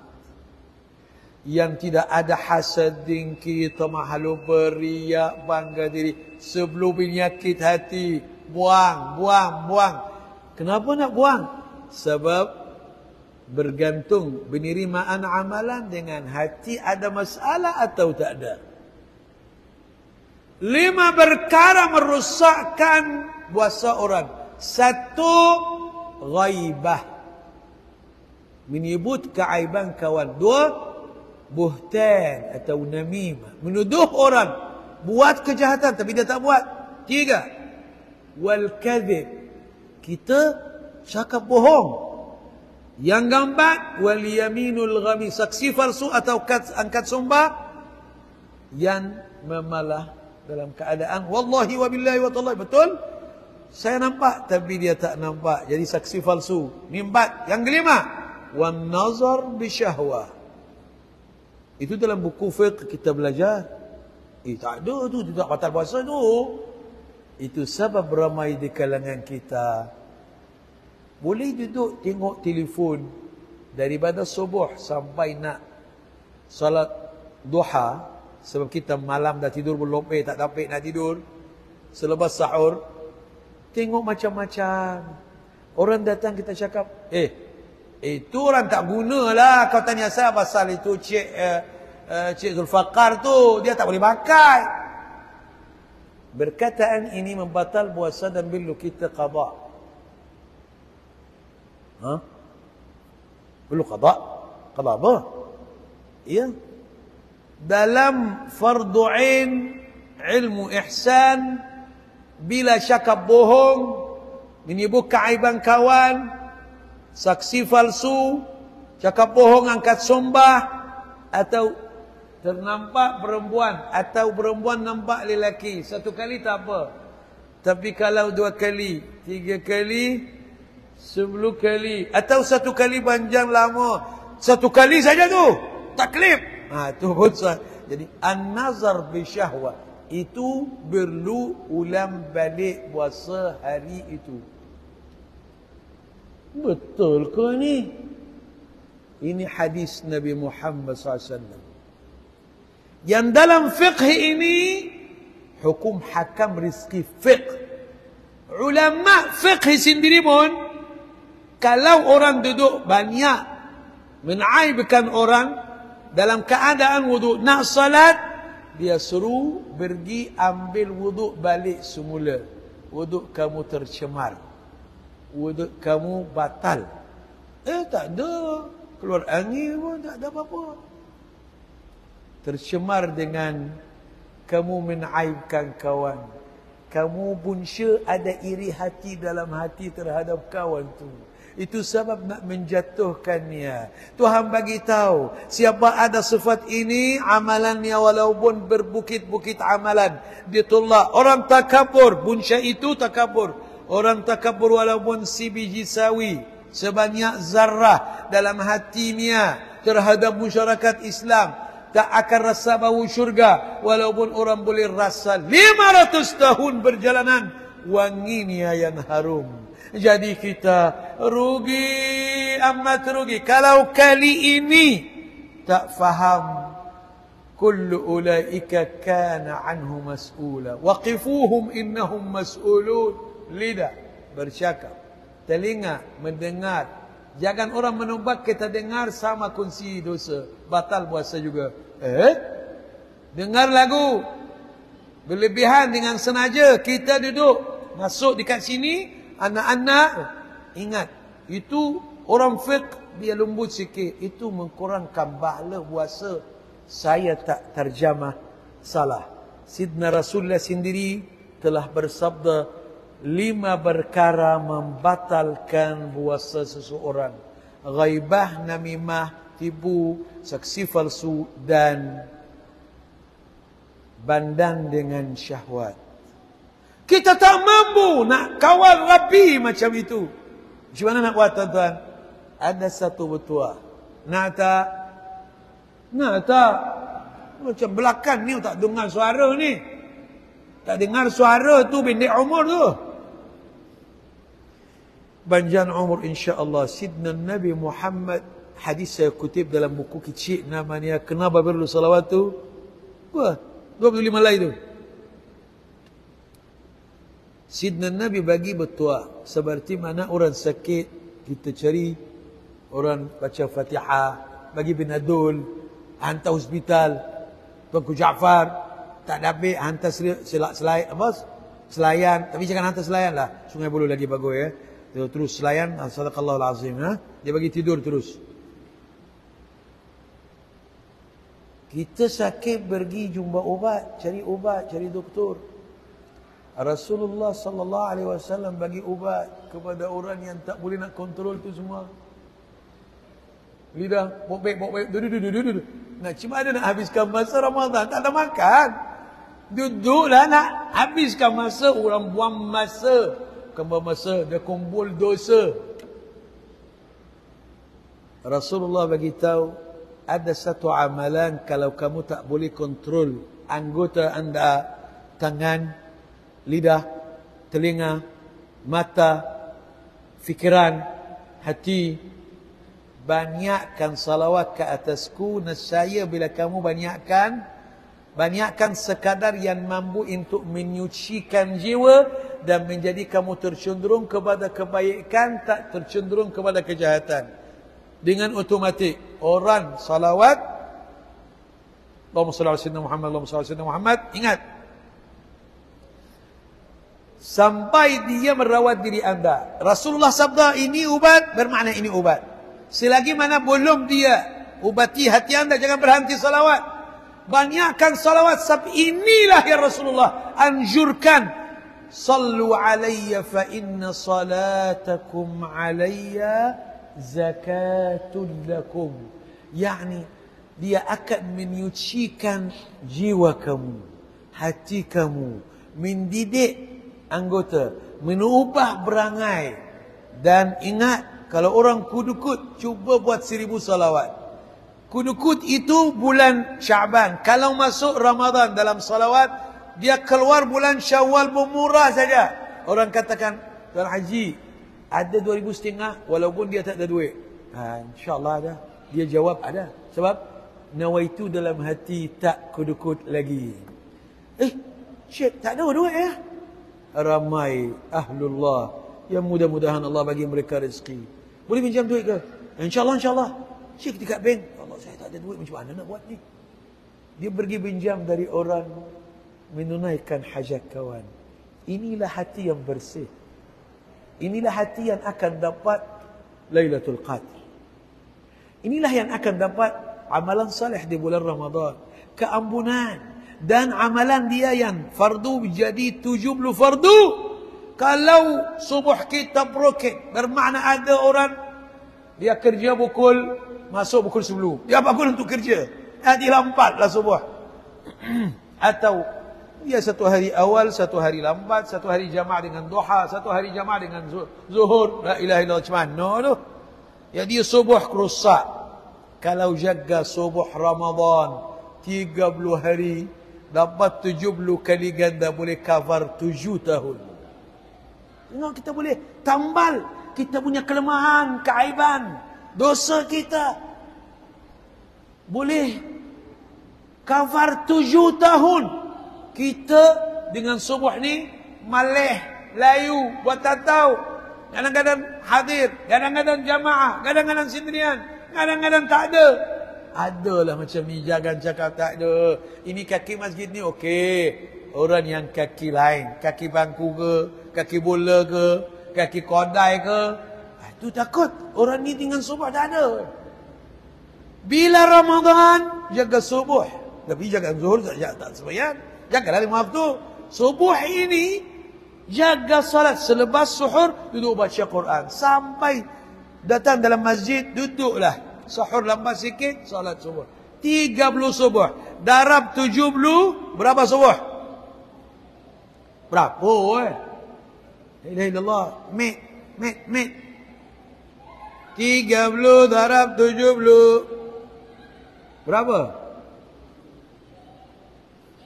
yang tidak ada hasad, dengki, tamah lupa, riak, bangga diri. Sebelum penyakit hati, buang. Kenapa nak buang? Sebab bergantung penerimaan amalan dengan hati ada masalah atau tak ada. 5 perkara merosakkan puasa orang. 1, ghaibah, menyebut keaiban kawan. 2, buhtan atau namimah, menuduh orang buat kejahatan tapi dia tak buat. 3, wal kadhib, kita cakap bohong. Yang keempat, wal yaminul ghamis, saksi palsu atau angkat sumpah yang memalah dalam keadaan wallahi wa billahi wa tallahi, betul saya nampak tapi dia tak nampak, jadi saksi palsu. Ni 4. Yang kelima, wan nazar bi syahwah. Itu dalam buku fiqh kita belajar. Tak ada tu, tidak batal puasa tu. Itu sebab ramai di kalangan kita boleh duduk tengok telefon daripada subuh sampai nak salat duha, sebab kita malam dah tidur belum, tak dapat nak tidur. Selepas sahur tengok macam-macam. Orang datang kita cakap, itu orang tak gunalah. Kau tanya saya pasal itu Cik Zulfaqar tu, dia tak boleh pakai. Berkataan ini membatal puasa dan perlu kita qada. Perlu qada? Qada apa? Ya. Dalam fardu ain, ilmu ihsan, bila cakap bohong, menyebut keaiban kawan, saksi palsu, cakap bohong, angkat sumpah, atau ternampak perempuan, atau perempuan nampak lelaki. 1 kali tak apa. Tapi kalau 2 kali, 3 kali, 10 kali, atau 1 kali panjang lama, 1 kali saja tu taklif, tu pun sah. Jadi an-nazar bi syahwah itu perlu ulang balik puasa hari itu. Betul ke ni? Ini hadis Nabi Muhammad SAW. Yang dalam fiqh ini hukum hakam rizki fiqh. Ulama fiqh sendiri pun, kalau orang duduk banyak menaibkan orang dalam keadaan wuduk nak salat, dia suruh pergi ambil wuduk balik semula. Wuduk kamu tercemar, wuduk kamu batal. Tak ada, keluar angin pun tak ada apa-apa. Tercemar dengan kamu menaibkan kawan, kamu pun ada iri hati dalam hati terhadap kawan tu. Itu sebab nak menjatuhkannya. Tuhan bagi tahu, siapa ada sifat ini, amalannya walaupun berbukit-bukit amalan ditolak. Orang takabur, punca itu takabur. Orang takabur walaupun sebiji sawi, sebanyak zarah dalam hatinya terhadap masyarakat Islam, tak akan rasa bau syurga walaupun orang boleh rasa 500 tahun perjalanan wanginya yang harum. Jadi kita rugi, amat rugi kalau kali ini tak faham. Kullu ulaika kana anhu mas'ula waqifuhum innahum mas'ulun. Lidah bercakap, telinga mendengar. Jangan orang menubak kita dengar sama kunci dosa, batal puasa juga. Dengar lagu berlebihan dengan sengaja, kita duduk masuk dekat sini, anak-anak ingat, itu orang fiqh dia lembut sikit, itu mengkurangkan pahala puasa. Saya tak terjemah salah. Sidna Rasulullah sendiri telah bersabda, 5 perkara membatalkan puasa seseorang: ghaibah, namimah, tipu, saksi palsu, dan bandang dengan syahwat. Kita tak mampu nak kawal rapi macam itu. Macam mana nak buat tuan-tuan? ada satu bertuah. Nak tak? Nak tak? Macam belakang ni tak dengar suara ni. Tak dengar suara tu pendek umur tu. Panjang umur insya-Allah. Sidna Nabi Muhammad, hadis saya kutip dalam buku kecil namanya Kenapa Perlu Salawat tu? Wah, 25 helai tu. Sidna Nabi bagi bertuah. Seperti mana orang sakit, kita cari orang baca Fatihah, bagi Benadul, hantar hospital. Tuanku Jaafar tak dapat hantar Selayan, tapi jangan hantar Selayan lah. Sungai Buloh lagi bagus ya. Terus Selayan, sadaqallahul azim ha? Dia bagi tidur terus. Kita sakit pergi jumpa obat, cari doktor. Rasulullah sallallahu alaihi wasallam bagi ubat kepada orang yang tak boleh nak kontrol tu semua. Lidah bobek, duduk. Nak cuma ada nak habiskan masa Ramadan, tak ada makan. Duduklah nak habiskan masa, orang buang masa. Bukan buang masa, dia kumpul dosa. Rasulullah bagi tahu ada satu amalan kalau kamu tak boleh kontrol anggota anda, tangan, lidah, telinga, mata, fikiran, hati, banyakkan salawat ke atasku. Nescaya bila kamu banyakkan sekadar yang mampu untuk menyucikan jiwa dan menjadi kamu tercenderung kepada kebaikan, tak tercenderung kepada kejahatan. Dengan otomatik orang salawat, Allahumma salli ala sayyidina Muhammad, Allahumma salli ala sayyidina Muhammad, ingat, sampai dia merawat diri anda. Rasulullah sabda ini ubat, bermakna ini ubat. Selagi mana belum dia ubati hati anda, jangan berhenti salawat. Banyakkan salawat. Sebab inilah yang Rasulullah anjurkan. Sallu alayya fa inna salatakum alayya zakatun lakum. Yani dia akan menyucikan jiwa kamu, hati kamu, mendidik anggota, mengubah berangai. Dan ingat, kalau orang kudukut, cuba buat 1000 salawat. Kudukut itu bulan Syaban. Kalau masuk Ramadan dalam salawat, dia keluar bulan Syawal bermurah saja. Orang katakan, Tuan Haji, ada 2,500 walaupun dia tak ada duit. InsyaAllah ada. Dia jawab ada. Sebab nawaitu dalam hati tak kudukut lagi. Syekh, tak ada duit ya? Ramai ahlullah yang mudah-mudahan Allah bagi mereka rezeki. Boleh pinjam duit ke? InsyaAllah. Syekh dekat bank. Allah, saya tak ada duit, macam mana nak buat ni? Dia pergi pinjam dari orang, menunaikan hajat kawan. Inilah hati yang bersih. Inilah hati yang akan dapat Lailatul Qadr. Inilah yang akan dapat amalan salih di bulan Ramadan. Keampunan. Dan amalan dia yang fardu jadi 70 fardu. Kalau subuh kita broken, bermakna ada orang dia kerja masuk pukul 10. Dia bangun untuk kerja. Dia lampatlah subuh. Atau dia satu hari awal, satu hari lambat, satu hari jamaah dengan duha, satu hari jamaah dengan zuhur. La ilaha illallah, macam mana tu? Ya dia subuh kerusak. Kalau jaga subuh Ramadan 30 hari, dapat 70 kali ganda, boleh cover 7 tahun. Tengok, kita boleh tambal kita punya kelemahan, keaiban, dosa kita. Boleh cover 7 tahun. Kita dengan subuh ni malih, layu, buat tak tahu. Kadang-kadang hadir, kadang-kadang jamaah, kadang-kadang sendirian, kadang-kadang tak ada. Adalah macam ni, jangan cakap tak ada. Ini kaki masjid ni okey. Orang yang kaki lain, kaki bangku ke, kaki bola ke, kaki kodai ke, itu takut. Orang ni dengan subuh tak ada. Bila Ramadan, jaga subuh. Tapi jaga zuhur tak sembahyang. Jagalah 5 waktu. Subuh ini jaga salat. Selepas suhur duduk baca Quran. Sampai datang dalam masjid, duduklah. Suhur lambat sikit, salat subuh. 30 subuh. Darab 70, berapa subuh? Berapa La ilaha illallah. Mek. 30 darab 70. Berapa?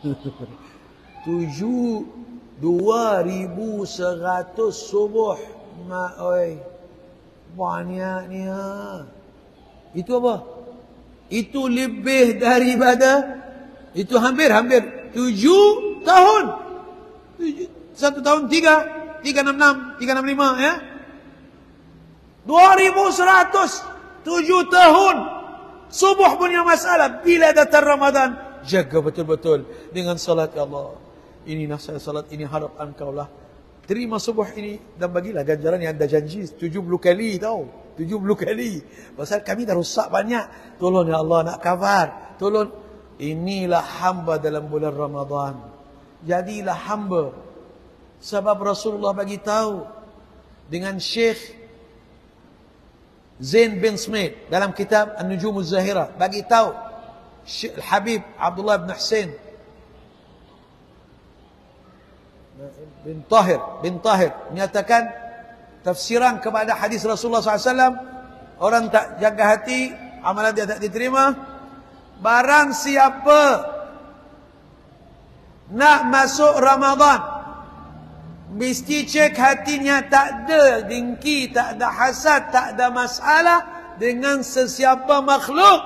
2,100 subuh. Mak oi. Banyaknya. Itu apa? Itu lebih daripada, itu hampir 7 tahun. 1 tahun 366, 365 ya. 2,100, 7 tahun. Subuh punya masalah. Bila datang Ramadan, jaga betul-betul dengan salat. Ya Allah, ini nak saya salat, ini harap engkau lah. Terima subuh ini dan bagilah ganjaran yang anda janji 70 kali tahu. 70 kali. Pasal kami dah rosak banyak. Tolong ya Allah nak cover. Tolong. Inilah hamba dalam bulan Ramadan. Jadilah hamba. Sebab Rasulullah bagi tahu dengan Syekh Zain bin Smith dalam kitab An-Nujum Az-Zahira bagi tahu Habib Abdullah bin Hussein bin Tahir menyatakan tafsiran kepada hadis Rasulullah SAW, orang tak jaga hati, amalan dia tak diterima. Barang siapa nak masuk Ramadan, mesti cek hatinya tak ada dengki, tak ada hasad, tak ada masalah dengan sesiapa makhluk,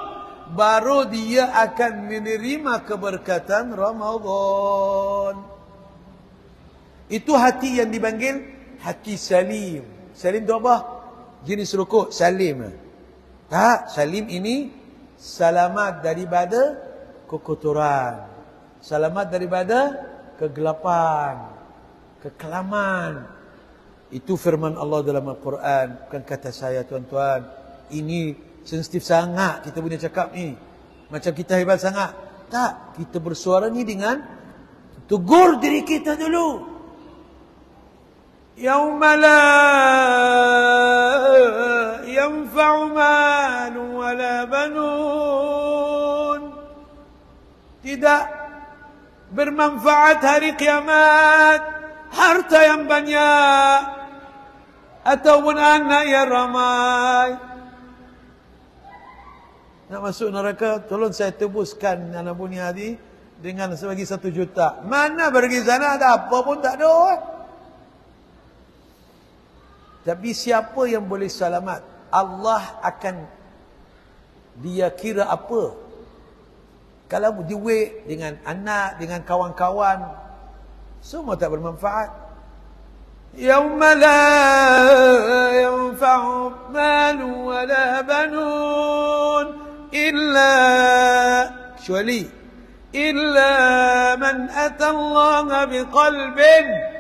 baru dia akan menerima keberkatan Ramadan. Itu hati yang dipanggil hati salim. Salim itu apa? Jenis rukuk salim. Tak, salim ini selamat daripada kekotoran, selamat daripada kegelapan, kekelaman. Itu firman Allah dalam Al-Quran, bukan kata saya tuan-tuan. Ini sensitif sangat kita punya cakap ni. Macam kita hebat sangat. Tak, kita bersuara ni dengan tegur diri kita dulu. يوم لا ينفع مال ولا بنون. Tidak bermanfaat hari kiamat harta yang banyak ataupun anak yang ramai. Nak masuk neraka, tolong saya tebuskan anak punya hati dengan sebagi 1 juta. Mana pergi sana ada apa pun tak ada. Tapi siapa yang boleh selamat, Allah akan dia kira apa. Kalau duit dengan anak, dengan kawan-kawan, semua tak bermanfaat. Yauma la yanfa'u malun wala banun illa kecuali illa man atallaha biqalbin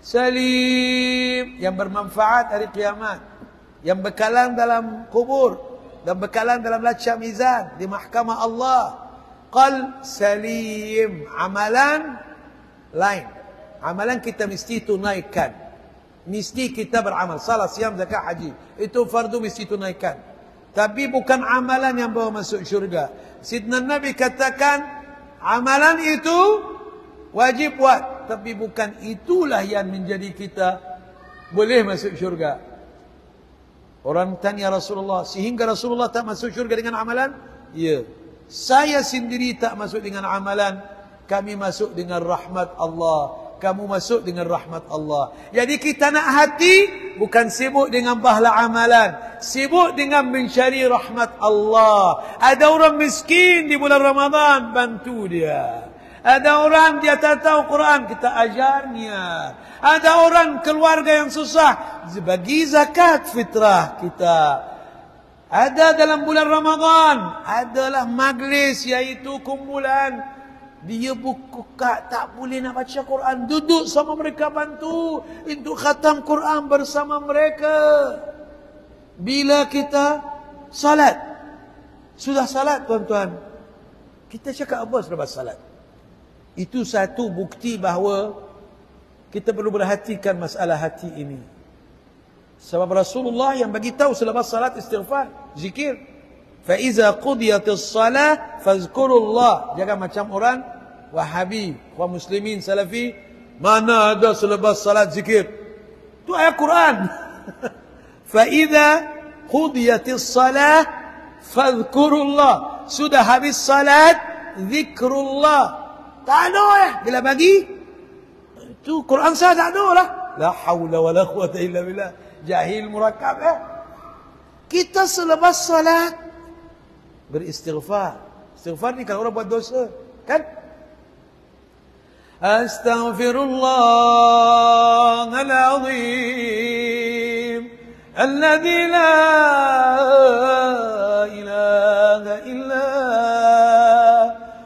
salim, yang bermanfaat hari kiamat, yang bekalan dalam kubur dan bekalan dalam lacak mizan di mahkamah Allah. Qalb salim, amalan lain. Amalan kita mesti tunaikan, mesti kita beramal, salat, siam, zakat, haji, itu fardu mesti tunaikan. Tapi bukan amalan yang bawa masuk syurga. Sidna Nabi katakan amalan itu wajib buat, tapi bukan itulah yang menjadi kita boleh masuk syurga. Orang tanya Rasulullah, sehingga Rasulullah tak masuk syurga dengan amalan? Ya. Saya sendiri tak masuk dengan amalan, kami masuk dengan rahmat Allah. Kamu masuk dengan rahmat Allah. Jadi kita nak hati, bukan sibuk dengan pahala amalan, sibuk dengan mencari rahmat Allah. Ada orang miskin di bulan Ramadan, bantu dia. Ada orang dia tak tahu Quran, kita ajarnya. Ada orang keluarga yang susah, bagi zakat fitrah kita. Ada dalam bulan Ramadan, adalah majlis, iaitu kumpulan. Dia buka tak boleh nak baca Quran, duduk sama mereka, bantu untuk khatam Quran bersama mereka. Bila kita salat, sudah salat tuan-tuan, kita cakap apa selepas salat? Itu satu bukti bahawa kita perlu perhatikan masalah hati ini. Sebab Rasulullah yang bagi tahu selepas salat istighfar, zikir. Fa iza qudiyatis salah fazkurullah. Jangan macam orang Wahabi, kaum muslimin salafi, mana ada selepas salat zikir. Itu ayat Quran. Fa iza Qudiyatis salah fadhkurullah. Sudah habis salat, zikrullah. Tak ada ya. Bila bagi, itu Quran saya tak ada lah. La hawla wa la quwata illa billah. Jahil murakkab ya. Kita selepas salat beristighfar. Istighfar ni kalau orang buat dosa, kan? Astaghfirullahal azim alladzi la ilaha illa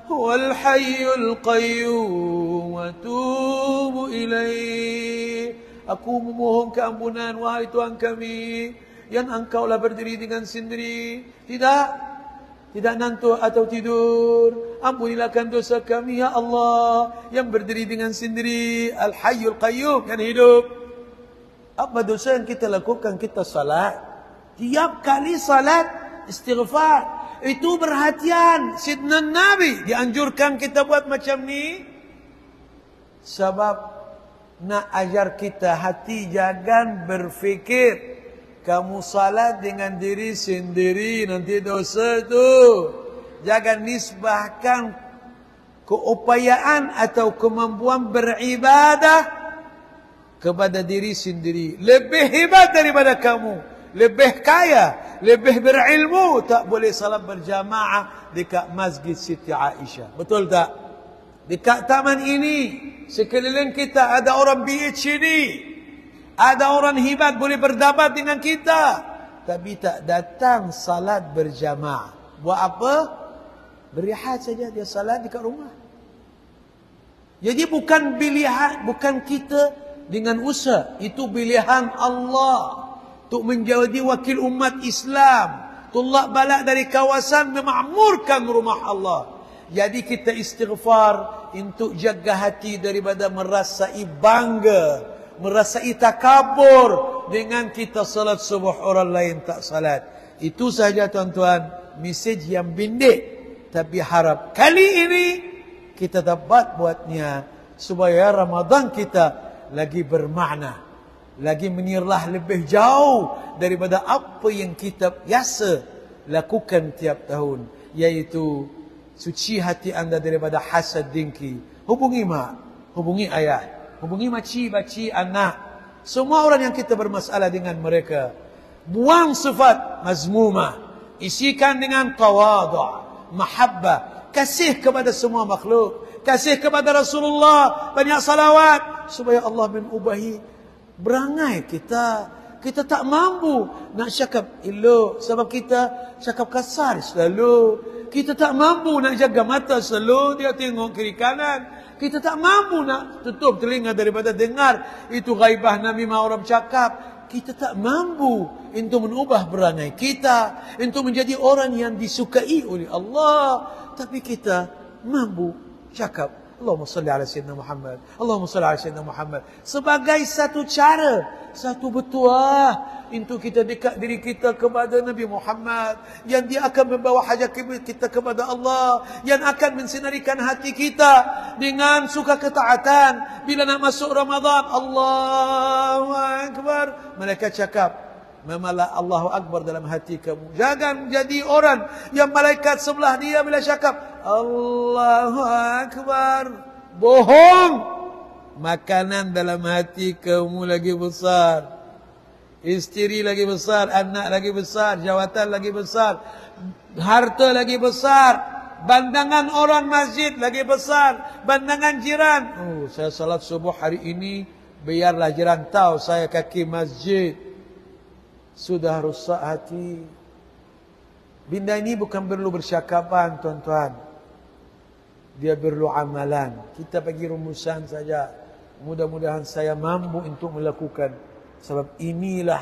huwal hayyul qayyum wa tubu ilaih. Aku memohon keampunan, wahai Tuhan kami, yang Engkaulah berdiri dengan sendiri, tidak ngantuk atau tidur. Ampunilah dosa kami ya Allah, yang berdiri dengan sendiri, Al-Hayyul Qayyum, yang hidup. Apa dosa yang kita lakukan? Kita salat. Tiap kali salat istighfar. Itu perhatian. Sidna Nabi dianjurkan kita buat macam ni, sebab nak ajar kita hati jangan berfikir kamu salat dengan diri sendiri, nanti dosa tu. Jangan nisbahkan keupayaan atau kemampuan beribadah kepada diri sendiri. Lebih hebat daripada kamu, lebih kaya, lebih berilmu, tak boleh salat berjamaah dekat Masjid Siti Aisyah. Betul tak? Dekat taman ini, sekeliling kita ada orang PhD, ada orang hebat boleh berdebat dengan kita, tapi tak datang salat berjamaah. Buat apa? Berehat saja, dia salat dekat rumah. Jadi bukan pilihan, bukan kita dengan usaha. Itu pilihan Allah untuk menjadi wakil umat Islam, tolak balak dari kawasan memakmurkan rumah Allah. Jadi kita istighfar untuk jaga hati daripada merasai bangga, merasai takabur dengan kita salat subuh, orang lain tak salat. Itu saja tuan-tuan, mesej yang pendek, tapi harap kali ini kita dapat buatnya supaya Ramadan kita lagi bermakna, lagi menirlah lebih jauh daripada apa yang kita biasa lakukan tiap tahun, yaitu suci hati anda daripada hasad dengki. Hubungi mak, hubungi ayah, hubungi makcik, pakcik, anak, semua orang yang kita bermasalah dengan mereka. Buang sifat mazmumah, isikan dengan tawadhu', mahabbah, kasih kepada semua makhluk, kasih kepada Rasulullah, banyak salawat supaya Allah menubahi berangai kita. Kita tak mampu nak cakap elok sebab kita cakap kasar selalu. Kita tak mampu nak jaga mata selalu dia tengok kiri kanan. Kita tak mampu nak tutup telinga daripada dengar itu ghaibah namimah orang bercakap. Kita tak mampu untuk mengubah perangai kita, untuk menjadi orang yang disukai oleh Allah. Tapi kita mampu cakap Allahumma salli ala Sayyidina Muhammad, Allahumma salli ala Sayyidina Muhammad, sebagai satu cara, satu betuah untuk kita dekat diri kita kepada Nabi Muhammad, yang dia akan membawa hajat kita kepada Allah, yang akan mensinarikan hati kita dengan suka ketaatan. Bila nak masuk Ramadan, Allahu Akbar, malaikat cakap, memanglah Allahu Akbar dalam hati kamu. Jangan jadi orang yang malaikat sebelah dia bila cakap Allahu Akbar, bohong. Makanan dalam hati kamu lagi besar, isteri lagi besar, anak lagi besar, jawatan lagi besar, harta lagi besar, pandangan orang masjid lagi besar, pandangan jiran. Oh, saya salat subuh hari ini, biarlah jiran tahu saya kaki masjid. Sudah rusak hati. Benda ini bukan perlu bersyakapan tuan-tuan, dia perlu amalan. Kita bagi rumusan saja. Mudah-mudahan saya mampu untuk melakukan. Sebab inilah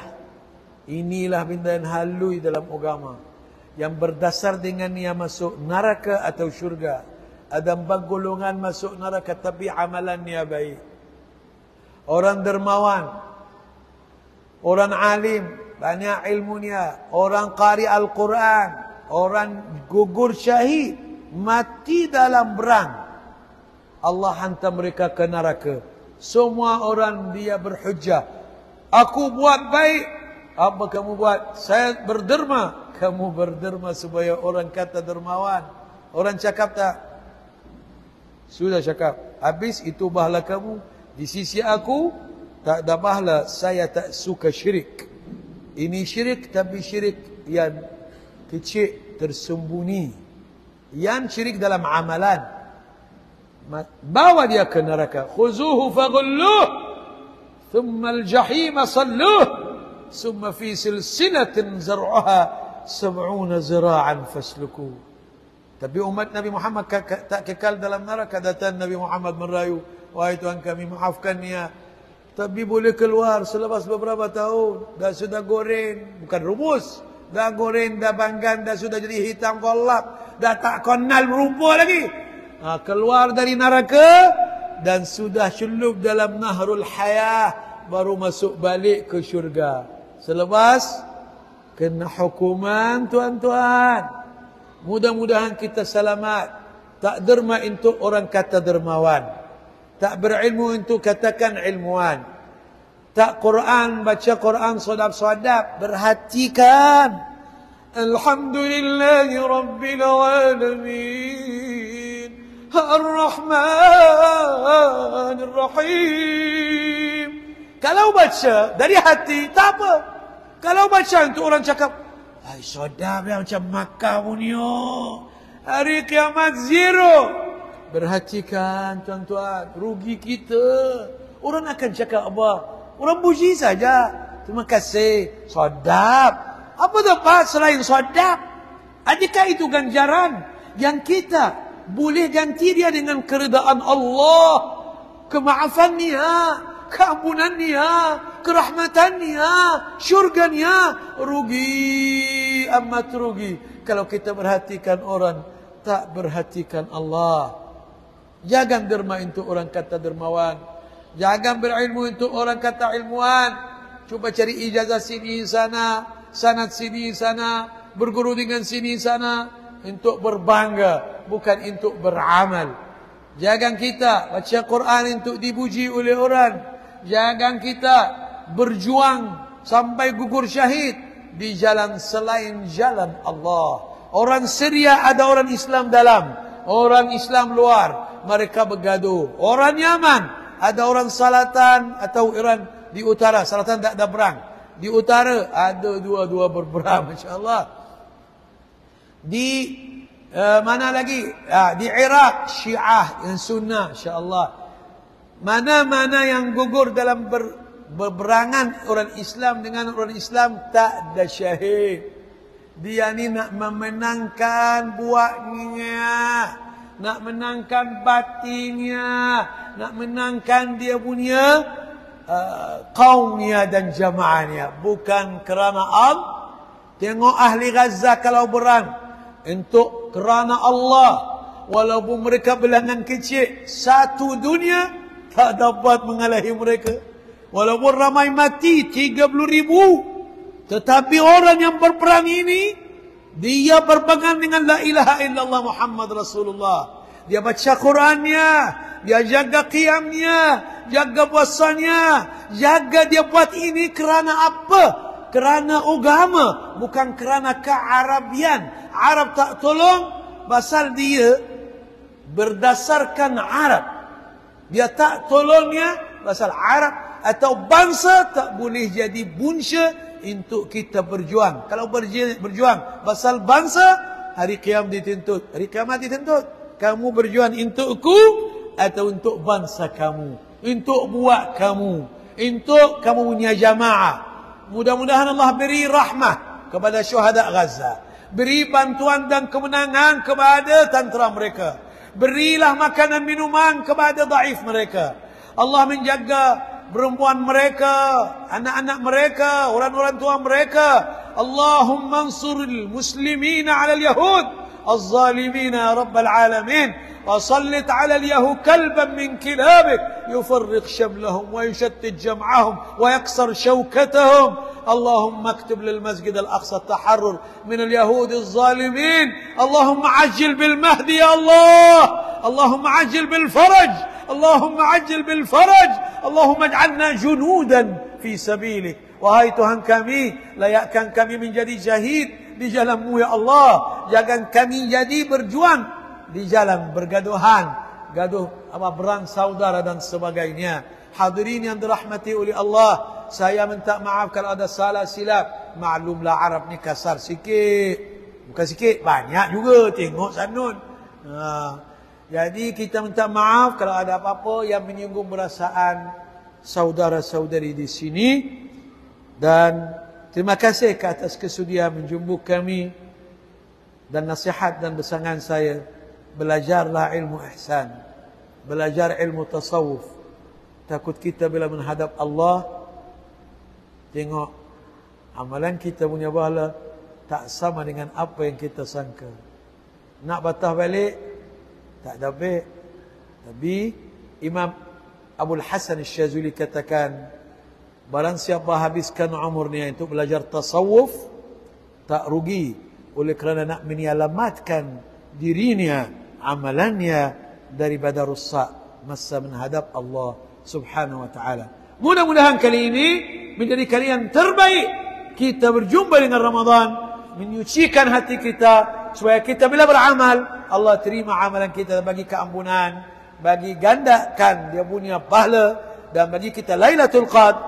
benda yang halui dalam agama, yang berdasar dengannya masuk neraka atau syurga. Ada 4 golongan masuk neraka tapi amalannya baik. Orang dermawan, orang alim, banyak ilmunya, orang qari Al-Quran, orang gugur syahid, mati dalam perang, Allah hantar mereka ke neraka. Semua orang dia berhujjah, aku buat baik, Apa kamu buat? Saya berderma. Kamu berderma supaya orang kata dermawan. Orang cakap tak? Sudah cakap. Habis itu pahala kamu. Di sisi aku, tak ada pahala. Saya tak suka syirik. Ini syirik, tapi syirik yang kecil, tersembunyi. Yang syirik dalam amalan. Bawa dia ke neraka. Khuzuhu faghulluh. Thumma al-jahima salluh. Thumma fi silsilatin zar'uha 70 zira'an fasluku. Tapi umat Nabi Muhammad tak kekal dalam neraka. Datang Nabi Muhammad merayu, wahai Tuhan kami, maafkan dia. Tapi boleh keluar selepas beberapa tahun. Dah sudah goreng, bukan rebus. Dah goreng, dah panggang, dah sudah jadi hitam kolak. Dah tak kenal rupa lagi. Keluar dari neraka dan sudah celup dalam nahrul hayah, baru masuk balik ke syurga. Selepas kena hukuman, tuan-tuan. Mudah-mudahan kita selamat. Tak derma untuk orang kata dermawan. Tak berilmu untuk katakan ilmuwan. Tak Quran, baca Quran sodap-sodap. Berhatikan. Alhamdulillahi Rabbil Alamin. Ar-Rahman Ar-Rahim. Kalau baca dari hati, tak apa. Kalau baca untuk orang cakap, ay, sodap yang macam Makkah punya. Hari kiamat zero. Berhatikan tuan-tuan, rugi kita. Orang akan cakap apa? Orang puji saja. Terima kasih. Sodap. Apa dapat selain sodap? Adakah itu ganjaran yang kita boleh ganti dia dengan keridaan Allah, kemaafannya, keampunannya, kerahmatannya, syurganya? Rugi, amat rugi kalau kita perhatikan orang, tak perhatikan Allah. Jangan derma untuk orang kata dermawan. Jangan berilmu untuk orang kata ilmuwan. Cuba cari ijazah sini sana, sanad sini sana, berguru dengan sini sana, untuk berbangga, bukan untuk beramal. Jangan kita baca Quran untuk dipuji oleh orang. Jangan kita berjuang sampai gugur syahid di jalan selain jalan Allah. Orang Syria ada orang Islam dalam, orang Islam luar, mereka bergaduh. Orang Yaman ada orang Selatan atau Iran di utara. Selatan tak ada perang. Di utara ada dua-dua berperang, masya-Allah. Di mana lagi? Di Iraq Syiah yang Sunnah, insya-Allah. Mana-mana yang gugur dalam berberangan orang Islam dengan orang Islam, tak ada syahid. Dia ni nak memenangkan buatnya, nak menangkan batinnya, nak menangkan dia punya kaumnya dan jamaahnya, bukan kerana Tengok ahli Gaza kalau berang untuk kerana Allah, walaupun mereka bilangan kecil, satu dunia tak dapat mengalahi mereka. Walaupun ramai mati 30,000, tetapi orang yang berperang ini, dia berpegang dengan la ilaha illallah Muhammad Rasulullah. Dia baca Qurannya, dia jaga qiyamnya, jaga puasanya, jaga. Dia buat ini kerana apa? Kerana agama, bukan kerana kearabian. Arab tak tolong pasal dia berdasarkan Arab. Dia tak tolongnya pasal Arab atau bangsa tak boleh jadi bunca untuk kita berjuang. Kalau berjuang pasal bangsa, hari kiamat dituntut. Hari kiamat dituntut. Kamu berjuang untukku atau untuk bangsa kamu, untuk buat kamu, untuk kamu punya jamaah. Mudah-mudahan Allah beri rahmah kepada syuhada Gaza. Beri bantuan dan kemenangan kepada tentera mereka. Berilah makanan minuman kepada daif mereka. Allah menjaga perempuan mereka, anak-anak mereka, orang-orang tua mereka. Allahumma ansuril muslimina ala al-yahud az-zalimina ya rabbal alamin. وصلت على اليهود كلبا من كلابك يفرق شملهم ويشتت جمعهم ويكسر شوكتهم. اللهم اكتب للمسجد الأقصى التحرر من اليهود الظالمين. اللهم عجل بالمهدي يا الله. اللهم عجل بالفرج. اللهم عجل بالفرج. اللهم اجعلنا جنودا fi sabilik. Wahai Tuhan kami, layakkan kami menjadi syahid di jalan-Mu ya Allah. Jangan kami jadi berjuang di jalan bergaduhan, gaduh berang saudara dan sebagainya. Hadirin yang dirahmati oleh Allah, saya minta maaf kalau ada salah silap. Maklumlah Arab ni kasar sikit. Bukan sikit, banyak juga. Tengok sanun. Jadi kita minta maaf kalau ada apa-apa yang menyinggung perasaan saudara-saudari di sini. Dan terima kasih ke atas kesudian menjumpa kami. Dan nasihat dan besangan saya, belajarlah ilmu ihsan, belajar ilmu tasawuf. Takut kita bila menghadap Allah, tengok amalan kita punya pahala tak sama dengan apa yang kita sangka. Nak batah balik tak dapat. Tapi Imam Abul Hasan Al-Syazuli katakan, barang siapa habiskan umurnya untuk belajar tasawuf, tak rugi, oleh kerana nak menyelamatkan dirinya, amalannya daripada rusak masa menghadap Allah Subhanahu wa ta'ala. Mudah-mudahan kali ini menjadi kali yang terbaik kita berjumpa dengan Ramadan, menyucikan hati kita supaya kita bila beramal Allah terima amalan kita, bagi keampunan, bagi gandakan dia punya pahala, dan bagi kita Lailatul Qadr,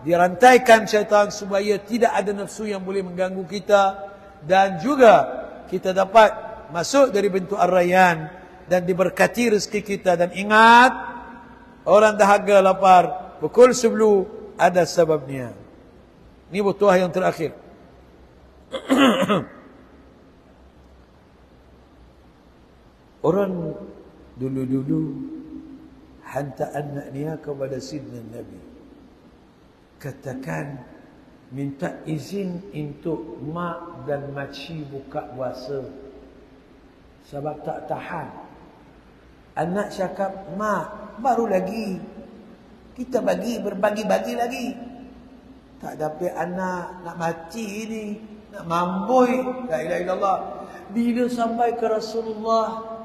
dirantaikan syaitan supaya tidak ada nafsu yang boleh mengganggu kita, dan juga kita dapat masuk dari bentuk Ar-Rayyan dan diberkati rezeki kita. Dan ingat, orang dahaga lapar pukul 10 ada sebabnya. Ini butuh yang terakhir. Orang dulu-dulu hantar anaknya kepada Sidna Nabi, katakan minta izin untuk mak dan makcik buka puasa sebab tak tahan. Anak cakap, mak baru lagi kita berbagi-bagi lagi. Tak dapat anak nak mati ini, nak mamboi. La ilaha illallah. Bila sampai ke Rasulullah,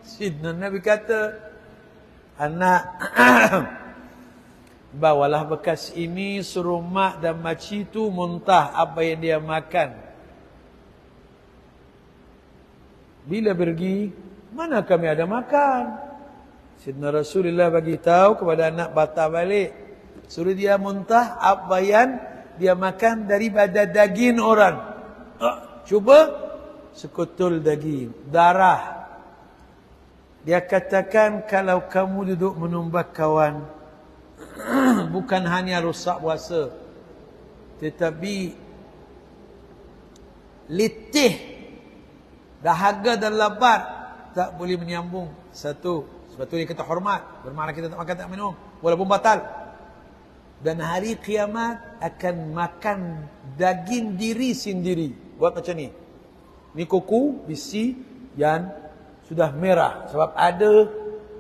Sidna Nabi kata, anak bawalah bekas ini, suruh mak dan makcik tu muntah apa yang dia makan. Bila pergi, mana kami ada makan? Sidna Rasulullah bagi tahu kepada anak batal balik, suruh dia muntah apa yang dia makan daripada daging orang. Cuba sekutul daging, darah. Dia katakan, kalau kamu duduk menumbak kawan, bukan hanya rusak puasa, tetapi letih, dahaga dan lapar tak boleh menyambung. Satu, sebab tu dia kata hormat, bermakna kita tak makan tak minum walaupun batal. Dan hari kiamat akan makan daging diri sendiri. Buat macam ni, ni kuku bisi yang sudah merah sebab ada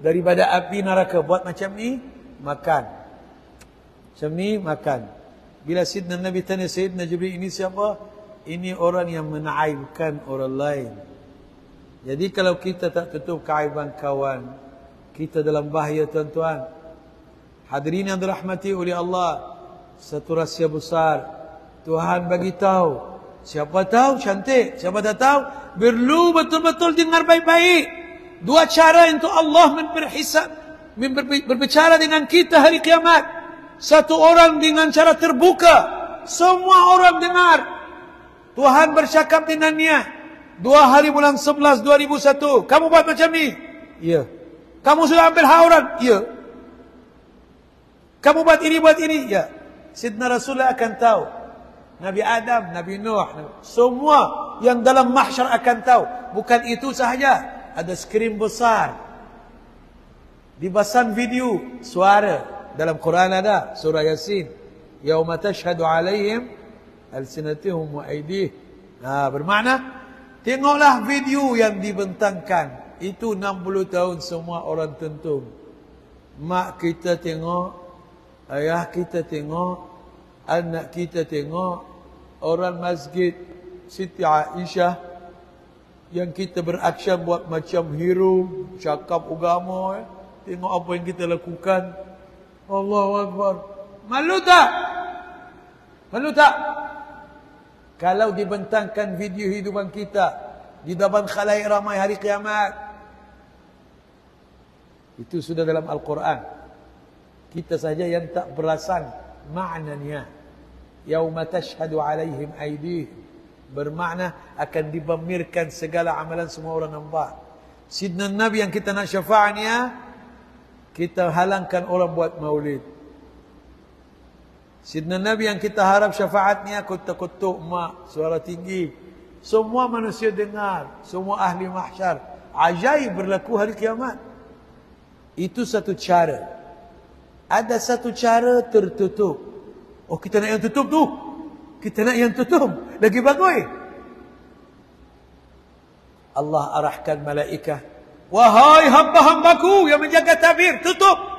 daripada api neraka. Buat macam ni, makan. Macam ni, makan. Bila Sidna Nabi tanya Sayyidina Jibril, ini siapa? Ini orang yang menaibkan orang lain. Jadi kalau kita tak tutup keaiban kawan, kita dalam bahaya, tuan-tuan. Hadirin yang dirahmati oleh Allah, satu rahsia besar Tuhan bagi tahu. Siapa tahu cantik, siapa tak tahu, perlu betul-betul dengar baik-baik. Dua cara untuk Allah berbicara dengan kita hari kiamat. Satu orang dengan cara terbuka, semua orang dengar. Tuhan bercakap dengannya. 2 hari bulan 11 2001, kamu buat macam ni? Ya. Kamu sudah ambil hak orang? Ya. Kamu buat ini? Ya. Sidna Rasulullah akan tahu. Nabi Adam, Nabi Nuh, semua yang dalam mahsyar akan tahu. Bukan itu sahaja, ada skrin besar, dipasang video, suara. Dalam Quran ada surah Yasin, yauma tashhadu alaihim alsinatuhum wa aydihim. Bermakna, tengoklah video yang dibentangkan. Itu 60 tahun semua orang tentu. Mak kita tengok, ayah kita tengok, anak kita tengok, orang masjid Siti Aisyah yang kita beraction buat macam hero, cakap agama, tengok apa yang kita lakukan. Allahu Akbar. Malu tak? Perlu tak? Kalau dibentangkan video hidupan kita di depan khalayak ramai hari kiamat, itu sudah dalam Al-Quran. Kita saja yang tak perasan maknanya. Yauma tashhadu alaihim aydihim, bermakna akan dipamerkan segala amalan, semua orang nampak. Sidna Nabi yang kita nak syafaatnya, kita halangkan orang buat maulid. Sidna Nabi yang kita harap syafaatnya, kutuk-kutuk mak, suara tinggi. Semua manusia dengar, semua ahli mahsyar. Ajaib berlaku hari kiamat. Itu satu cara. Ada satu cara tertutup. Oh, kita nak yang tutup tu. Kita nak yang tutup. Lagi bagus. Allah arahkan malaikah. Wahai hamba-hambaku yang menjaga tabir, tutup.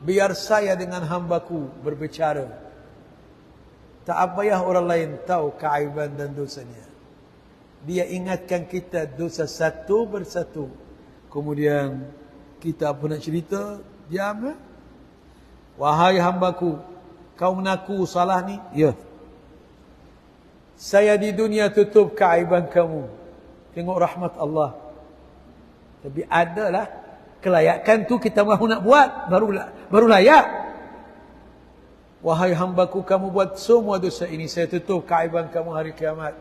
Biar saya dengan hambaku berbicara. Tak payah orang lain tahu keaiban dan dosanya. Dia ingatkan kita dosa satu persatu. Kemudian kita apa nak cerita? Diam. Wahai hambaku, kau mengaku salah ni? Ya. Saya di dunia tutup keaiban kamu. Tengok rahmat Allah. Tapi adalah kelayakan tu kita mahu nak buat, baru layak. Wahai hambaku, kamu buat semua dosa ini, saya tutup keaiban kamu hari kiamat.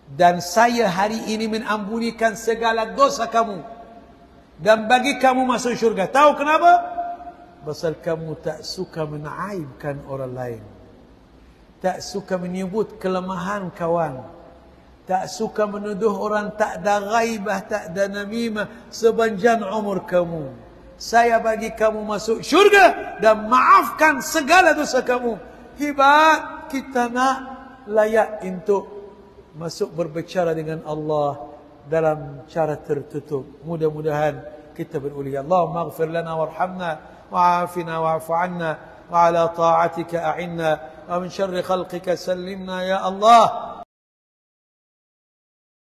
Dan saya hari ini mengampunikan segala dosa kamu dan bagi kamu masuk syurga. Tahu kenapa? Pasal kamu tak suka menaibkan orang lain, tak suka menyebut kelemahan kawan, tak suka menuduh orang, tak ada ghaibah, tak ada namimah sepanjang umur kamu. Saya bagi kamu masuk syurga dan maafkan segala dosa kamu. Hebat. Kita nak layak untuk masuk berbicara dengan Allah dalam cara tertutup. Mudah-mudahan kita berulia. Allahumma ighfir lana warhamna wa'afina wa'fu 'anna wa 'ala ta'atika a'inna wa min syarri khalqika sallimna ya Allah.